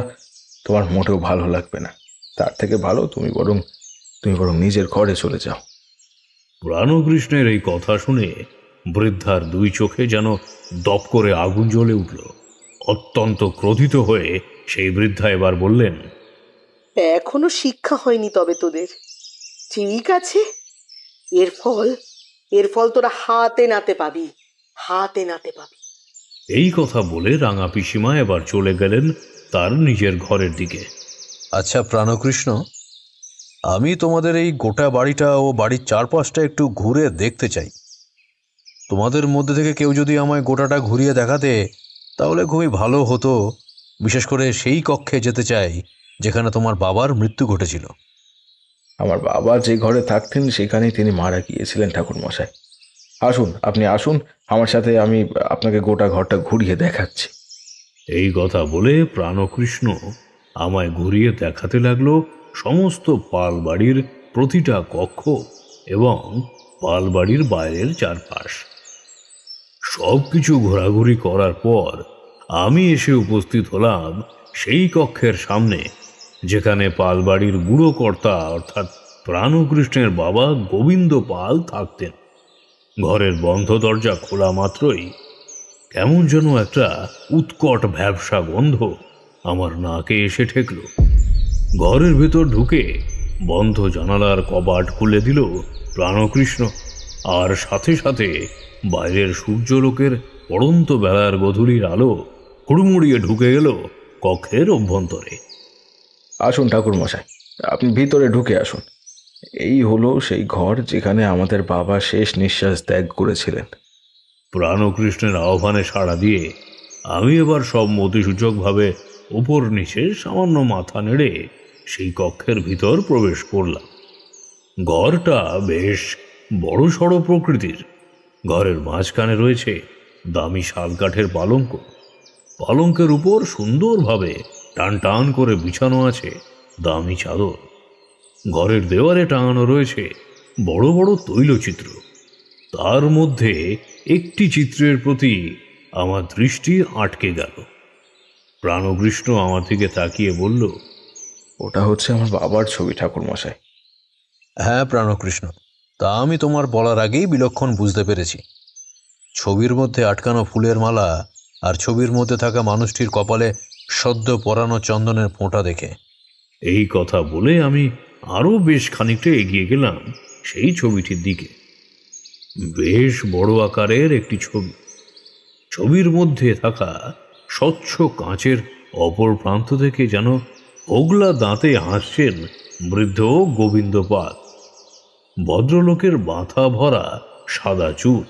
তোমার মোটেও ভালো লাগবে না। তার থেকে ভালো তুমি বরং নিজের ঘরে চলে যাও। প্রাণকৃষ্ণের এই কথা শুনে বৃদ্ধার দুই চোখে যেন দপ করে আগুন জ্বলে উঠল। অত্যন্ত ক্রোধিত হয়ে সেই বৃদ্ধা এবার বললেন, এখনো শিক্ষা হয়নি তবে তোদের? ঠিক আছে, এর ফল তোরা হাতে নাতে পাবি, হাতে নাতে পাবি। এই কথা বলে রাঙা পিসিমা এবার চলে গেলেন তার নিজের ঘরের দিকে। আচ্ছা প্রাণকৃষ্ণ, আমি তোমাদের এই গোটা বাড়িটা ও বাড়ির চারপাশটা একটু ঘুরে দেখতে চাই। তোমাদের মধ্যে থেকে কেউ যদি আমায় গোটাটা ঘুরিয়ে দেখাতে তাহলে খুবই ভালো হতো। বিশেষ করে সেই কক্ষে যেতে চাই যেখানে তোমার বাবার মৃত্যু ঘটেছিল। আমার বাবা যে ঘরে থাকতেন সেখানেই তিনি মারা গিয়েছিলেন ঠাকুর মশাই। আসুন, আপনি আসুন আমার সাথে, আমি আপনাকে গোটা ঘরটা ঘুরিয়ে দেখাচ্ছি। এই কথা বলে প্রাণকৃষ্ণ আমায় ঘুরিয়ে দেখাতে লাগলো সমস্ত পালবাড়ির প্রতিটা কক্ষ এবং পালবাড়ির বাইরের চারপাশ। সব কিছু ঘোরাঘুরি করার পর আমি এসে উপস্থিত হলাম সেই কক্ষের সামনে যেখানে পালবাড়ির বুড়ো কর্তা অর্থাৎ প্রাণকৃষ্ণের বাবা গোবিন্দ পাল থাকতেন। ঘরের বন্ধ দরজা খোলা মাত্রই কেমন যেন একটা উৎকট ভ্যাবসা গন্ধ আমার নাকে এসে ঠেকল। ঘরের ভেতর ঢুকে বন্ধ জানালার কবাট খুলে দিল প্রাণকৃষ্ণ, আর সাথে সাথে বাইরের সূর্যলোকের পড়ন্ত বেলার গধূলির আলো হুড়মুড়িয়ে ঢুকে গেল কক্ষের অভ্যন্তরে। আসুন ঠাকুর মশাই, আপনি ভিতরে ঢুকে আসুন। এই হলো সেই ঘর যেখানে আমাদের বাবা শেষ নিঃশ্বাস ত্যাগ করেছিলেন। প্রাণকৃষ্ণের আহ্বানে সাড়া দিয়ে আমি এবার সব মতিসূচকভাবে উপর নিচে সামান্য মাথা নেড়ে সেই কক্ষের ভিতর প্রবেশ করলাম। ঘরটা বেশ বড়সড় প্রকৃতির। ঘরের মাঝখানে রয়েছে দামি শালকাঠের পালঙ্ক। পালঙ্কের উপর সুন্দরভাবে টান টান করে বিছানো আছে দামি চাদর। ঘরের দেওয়ালে টাঙানো রয়েছে বড় বড় তৈলচিত্র। তার মধ্যে একটি চিত্রের প্রতি আমার দৃষ্টি আটকে গেল। প্রাণকৃষ্ণ আমার দিকে তাকিয়ে বলল, ওটা হচ্ছে আমার বাবার ছবি ঠাকুর মশাই। হ্যাঁ প্রাণকৃষ্ণ, তা আমি তোমার বলার আগেই বিলক্ষণ বুঝতে পেরেছি। ছবির মধ্যে আটকানো ফুলের মালা আর ছবির মধ্যে থাকা মানুষটির কপালে সদ্য পরানো চন্দনের ফোঁটা দেখে। এই কথা বলে আমি আরও বেশ খানিকটা এগিয়ে গেলাম সেই ছবিটির দিকে। বেশ বড় আকারের একটি ছবি। ছবির মধ্যে থাকা স্বচ্ছ কাঁচের অপর প্রান্ত থেকে যেন হোগলা দাঁতে হাসছেন বৃদ্ধ গোবিন্দ পাল। ভদ্রলোকের মাথা ভরা সাদা চুল,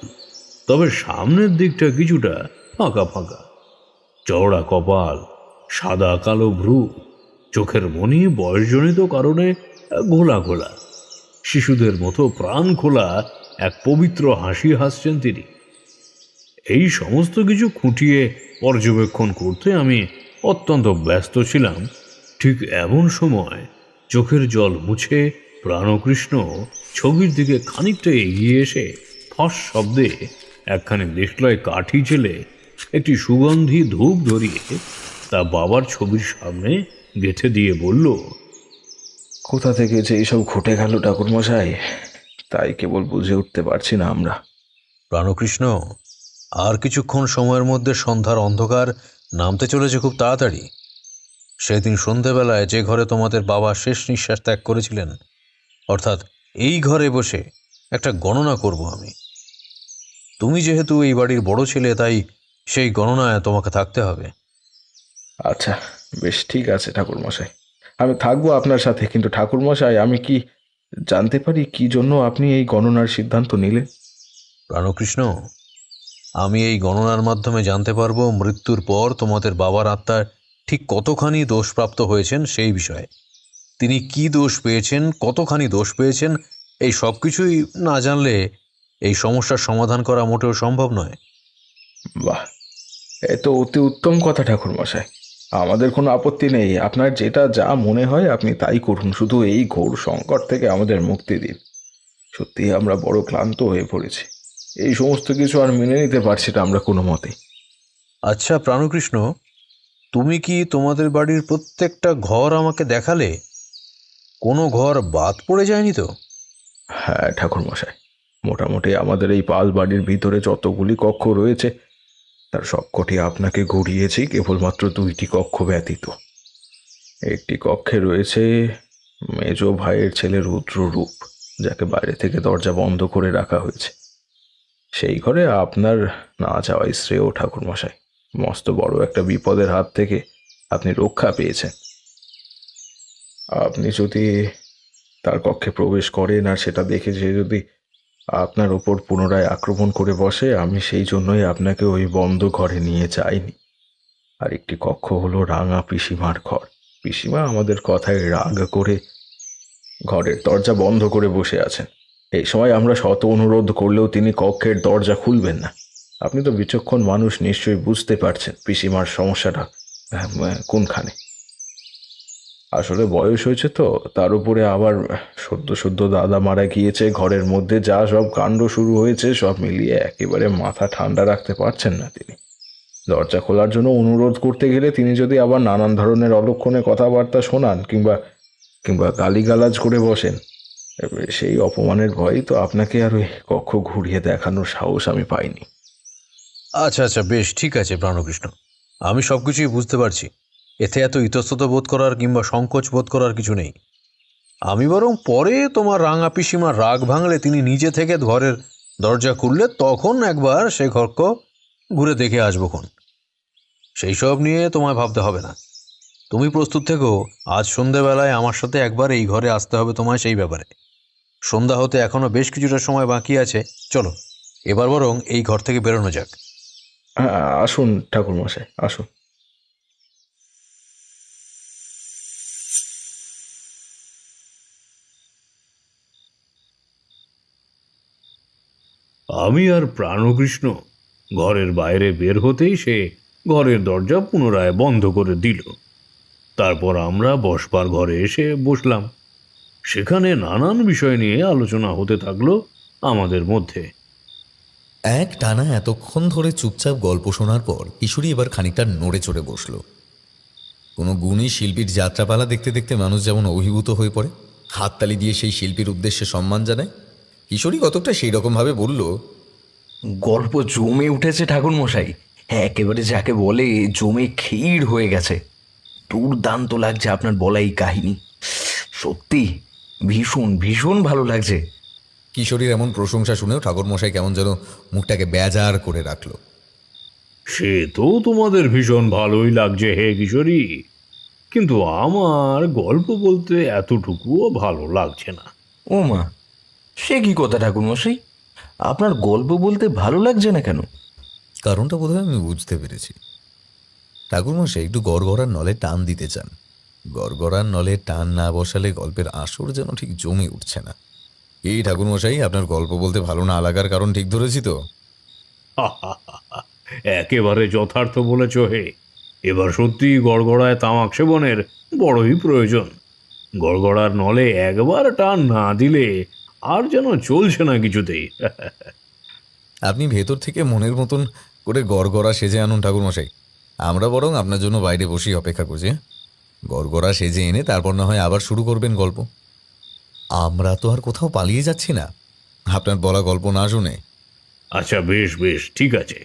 তবে সামনের দিকটা কিছুটা ফাঁকা ফাঁকা। চওড়া কপাল, সাদা কালো ভ্রু, চোখের মনি বয়সজনিত কারণে ঘোলা ঘোলা। শিশুদের মতো প্রাণ খোলা এক পবিত্র হাসি হাসছেন তিনি। এই সমস্ত কিছু খুঁটিয়ে পর্যবেক্ষণ করতে আমি অত্যন্ত ব্যস্ত ছিলাম। ঠিক এমন সময় চোখের জল মুছে প্রাণকৃষ্ণ ছবির দিকে খানিকটা এগিয়ে এসে ফস শব্দে একখানি দেশলাই কাঠি ছেলে একটি সুগন্ধি ধূপ ধরিয়ে তা বাবার ছবির সামনে গেঁথে দিয়ে বলল, কোথা থেকে যে এইসব ঘটে গেল ঠাকুরমশাই, তাই কেবল বুঝে উঠতে পারছি না আমরা। প্রাণকৃষ্ণ, আর কিছুক্ষণ সময়ের মধ্যে সন্ধ্যার অন্ধকার নামতে চলেছে খুব তাড়াতাড়ি। সেদিন সন্ধেবেলায় যে ঘরে তোমাদের বাবা শেষ নিঃশ্বাস ত্যাগ করেছিলেন, অর্থাৎ এই ঘরে বসে একটা গণনা করব আমি। তুমি যেহেতু এই বাড়ির বড় ছেলে, তাই সেই গণনায় তোমাকে থাকতে হবে। আচ্ছা, বেশ, ঠিক আছে ঠাকুরমশাই, আমি থাকবো আপনার সাথে। কিন্তু ঠাকুরমশাই, আমি কি জানতে পারি কি জন্য আপনি এই গণনার সিদ্ধান্ত নিলেন? প্রাণকৃষ্ণ, আমি এই গণনার মাধ্যমে জানতে পারবো মৃত্যুর পর তোমাদের বাবার আত্মার ঠিক কতখানি দোষপ্রাপ্ত হয়েছেন সেই বিষয়ে। তিনি কি দোষ পেয়েছেন, কতখানি দোষ পেয়েছেন, এই সব কিছুই না জানলে এই সমস্যার সমাধান করা মোটেও সম্ভব নয়। বাহ, এ তো অতি উত্তম কথা ঠাকুরমশাই। আমাদের কোনো আপত্তি নেই, আপনার যেটা যা মনে হয় আপনি তাই করুন। শুধু এই ঘোর সংকট থেকে আমাদের মুক্তি দিন। সত্যি আমরা বড় ক্লান্ত হয়ে পড়েছি। এই সমস্ত কিছু আর মেনে নিতে পারছি না আমরা কোনো মতে। আচ্ছা প্রাণকৃষ্ণ, তুমি কি তোমাদের বাড়ির প্রত্যেকটা ঘর আমাকে দেখালে? কোনো ঘর বাদ পড়ে যায়নি তো? হ্যাঁ ঠাকুরমশাই, মোটামুটি আমাদের এই পাল বাড়ির ভিতরে যতগুলি কক্ষ রয়েছে তার সবকটি আপনাকে ঘুরিয়েছি, কেবলমাত্র 2টি কক্ষ ব্যতীত। একটি কক্ষে রয়েছে মেজ ভাইয়ের ছেলে রুদ্ররূপ, যাকে বাইরে থেকে দরজা বন্ধ করে রাখা হয়েছে। সেই ঘরে আপনার না যাওয়াই শ্রেয় ঠাকুরমশাই। মস্ত বড় একটা বিপদের হাত থেকে আপনি রক্ষা পেয়েছেন। আপনি যদি তার কক্ষে প্রবেশ করেন আর সেটা দেখে যে যদি আপনার ওপর পুনরায় আক্রমণ করে বসে, আমি সেই জন্যই আপনাকে ওই বন্ধ ঘরে নিয়ে যাইনি। আর একটি কক্ষ হলো রাঙা পিসিমার ঘর। পিসিমা আমাদের কথায় রাগ করে ঘরের দরজা বন্ধ করে বসে আছেন। এই সময় আমরা শত অনুরোধ করলেও তিনি কক্ষের দরজা খুলবেন না। আপনি তো বিচক্ষণ মানুষ, নিশ্চয়ই বুঝতে পারছেন পিসিমার সমস্যাটা কোনখানে। আসলে বয়স হয়েছে তো, তার উপরে আবার সদ্য দাদা মারা গিয়েছে। ঘরের মধ্যে যা সব কাণ্ড শুরু হয়েছে, সব মিলিয়ে একেবারে মাথা ঠান্ডা রাখতে পারছেন না তিনি। দরজা খোলার জন্য অনুরোধ করতে গেলে তিনি যদি আবার নানান ধরনের অলক্ষণে কথাবার্তা শোনান কিংবা গালিগালাজ করে বসেন, সেই অপমানের ভয়ই তো আপনাকে আর ওই কক্ষ ঘুরিয়ে দেখানোর সাহস আমি পাইনি। আচ্ছা আচ্ছা, বেশ, ঠিক আছে প্রাণকৃষ্ণ, আমি সব কিছুই বুঝতে পারছি। এতে এত ইতস্তত বোধ করার কিংবা সংকোচ বোধ করার কিছু নেই। আমি বরং পরে তোমার রাঙা পিসিমার রাগ ভাঙলে তিনি নিজে থেকে ঘরের দরজা খুললে তখন একবার সে ঘরকে ঘুরে দেখে আসবোক্ষণ। সেই সব নিয়ে তোমায় ভাবতে হবে না। তুমি প্রস্তুত থেকো, আজ সন্ধ্যেবেলায় আমার সাথে একবার এই ঘরে আসতে হবে তোমায় সেই ব্যাপারে। সন্ধ্যা হতে এখনো বেশ কিছুটা সময় বাকি আছে। চলো এবার বরং এই ঘর থেকে বেরোনো যাক। আসুন ঠাকুরমশাই, আসুন। আমি আর প্রাণকৃষ্ণ ঘরের বাইরে বের হতেই সে ঘরের দরজা পুনরায় বন্ধ করে দিল। তারপর আমরা বসবার ঘরে এসে বসলাম। সেখানে নানান বিষয় নিয়ে আলোচনা হতে থাকলো আমাদের মধ্যে। এক টানা এতক্ষণ ধরে চুপচাপ গল্প শোনার পর কিশোরী এবার খানিকটা নড়ে চড়ে বসল। কোনো গুণী শিল্পীর যাত্রাপালা দেখতে দেখতে মানুষ যেমন অভিভূত হয়ে পড়ে, হাততালি দিয়ে সেই শিল্পীর উদ্দেশ্যে সম্মান জানায়, কিশোরী কতকটা সেই রকমভাবে বলল, গল্প জমে উঠেছে ঠাকুরমশাই, একেবারে যাকে বলে জমে ক্ষীর হয়ে গেছে। দুর্দান্ত লাগছে আপনার বলা এই কাহিনী, সত্যি ভীষণ ভীষণ ভালো লাগছে। কিশোরীর এমন প্রশংসা শুনেও ঠাকুরমশাই কেমন যেন মুখটাকে বেজার করে রাখল। সে তো তোমাদের ভীষণ ভালোই লাগছে হে কিশোরী, কিন্তু আমার গল্প বলতে এতটুকুও ভালো লাগছে না। ও মা, সে কি কথা ঠাকুরমশাই, আপনার গল্প বলতে ভালো লাগছে না কেন? কারণটা বোধহয় আমি বুঝতে পেরেছি। ঠাকুরমশাই একটু গড়গড়ার নলে টান দিতে চান। গড়গড়ার নলে টান না বসালে গল্পের আসর যেন ঠিক জমে উঠছে না। এই ঠাকুরমশাই, আপনার গল্প বলতে ভালো না লাগার কারণ ঠিক ধরেছি তো? একেবারে যথার্থ বলেছ হে। এবার সত্যি গড়গড়ায় তামাক সেবনের বড়ই প্রয়োজন। গড়গড়ার নলে একবার টান না দিলে আর যেন চলছে না কিছুতেই। আপনি ভেতর থেকে মনের মতন করে গড়গড়া সেজে আনুন ঠাকুরমশাই। আমরা বরং আপনার জন্য বাইরে বসেই অপেক্ষা করছি। গড়গড়া সেজে এনে তারপর না হয় আবার শুরু করবেন গল্প। আমরা তো আর কোথাও পালিয়ে যাচ্ছি না আপনার বলা গল্প না শুনে। আচ্ছা বেশ বেশ, ঠিক আছে,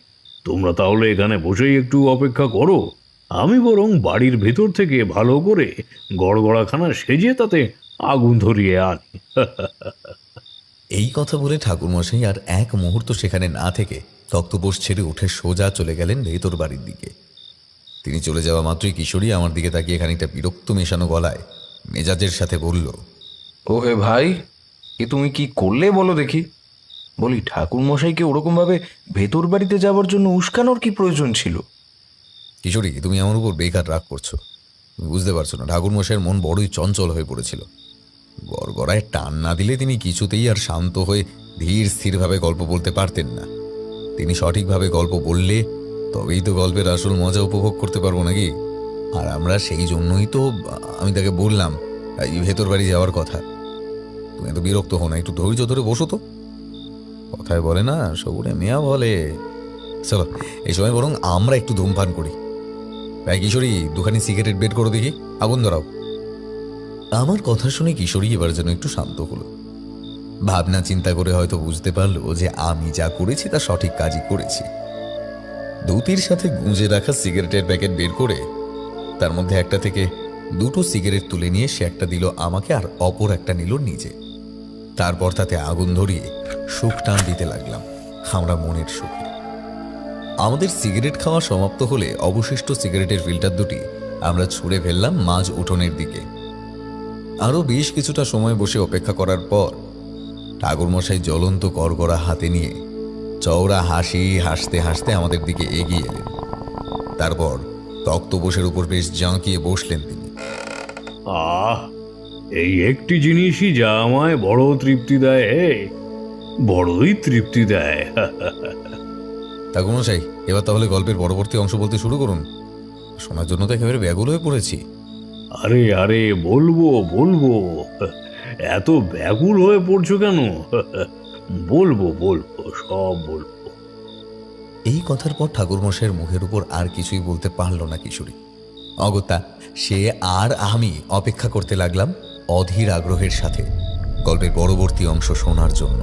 তোমরা তাহলে এখানে বসেই একটু অপেক্ষা করো। আমি বরং বাড়ির ভেতর থেকে ভালো করে গড়গড়াখানা সেজে তাতে আগুন ধরিয়ে আনি। এই কথা বলে ঠাকুরমশাই আর এক মুহূর্ত সেখানে না থেকে তক্তপোষ ছেড়ে উঠে সোজা চলে গেলেন ভেতর বাড়ির দিকে। তিনি চলে যাওয়া মাত্রই কিশোরী আমার দিকে তাকিয়ে খানিকটা বিরক্ত মেশানো গলায় মেজাজের সাথে বলল, ও হে ভাই, এ তুমি কি করলে বলো দেখি। বলি ঠাকুর মশাইকে ওরকমভাবে ভেতর বাড়িতে যাওয়ার জন্য উস্কানোর কি প্রয়োজন ছিল? কিশোরী, তুমি আমার উপর বেকার রাগ করছো। তুমি বুঝতে পারছো না, ঠাকুরমশাইয়ের মন বড়ই চঞ্চল হয়ে পড়েছিল। গড়গড়ায় টান না দিলে তিনি কিছুতেই আর শান্ত হয়ে ধীর স্থিরভাবে গল্প বলতে পারতেন না। তিনি সঠিকভাবে গল্প বললে তবেই তো গল্পের আসল মজা উপভোগ করতে পারবো নাকি। আর আমরা সেই জন্যই তো আমি তাকে বললাম এই ভেতর বাড়ি যাওয়ার কথা। তুমি এত বিরক্ত হো না, একটু ধৈর্য ধরে বসো তো। কথায় বলে না, সবুরে মেয়া বলে। চলো এই সময় বরং আমরা একটু ধূমপান করি। ভাই কিশোরী, দুখানি সিগারেট বের করো দেখি, আগুন ধরাও। আমার কথা শুনে কিশোরী এবার যেন একটু শান্ত হলো। ভাবনা চিন্তা করে হয়তো বুঝতে পারলো যে আমি যা করেছি তা সঠিক কাজই করেছি। ধুতির সাথে গুঁজে রাখা সিগারেটের প্যাকেট বের করে তার মধ্যে একটা থেকে দুটো সিগারেট তুলে নিয়ে সে একটা দিল আমাকে আর অপর একটা নিল নিজে। তারপর তাতে আগুন ধরিয়ে সুখ টান দিতে লাগলাম আমরা মনের সুখে। আমাদের সিগারেট খাওয়া সমাপ্ত হলে অবশিষ্ট সিগারেটের ফিল্টার দুটি আমরা ছুঁড়ে ফেললাম মাঝ উঠোনের দিকে। আরও বেশ কিছুটা সময় বসে অপেক্ষা করার পর ঠাকুরমশাই জ্বলন্ত করগড়া হাতে নিয়ে চওড়া হাসি হাসতে হাসতে আমাদের দিকে এগিয়ে এলেন। তারপর তক্তপোষের উপর বেশ জাঁকিয়ে বসলেন তিনি। আহ, এই একটি জিনিসই যা আমায় বড় তৃপ্তি দেয়, বড়ই তৃপ্তি দেয়। ঠাকুরমশাই, এবার তাহলে গল্পের পরবর্তী অংশ বলতে শুরু করুন। শোনার জন্য তো একেবারে ব্যাকুল হয়ে পড়েছি। আরে আরে, বলবো বলবো, এত ব্যাকুল হয়ে পড়ছো কেন? বলবো বলবো, সব বলবো। এই কথার পর ঠাকুরমশাইয়ের মুখের উপর আর কিছুই বলতে পারল না কিশোরী। অগত্যা সে আর আমি অপেক্ষা করতে লাগলাম অধীর আগ্রহের সাথে গল্পের পরবর্তী অংশ শোনার জন্য।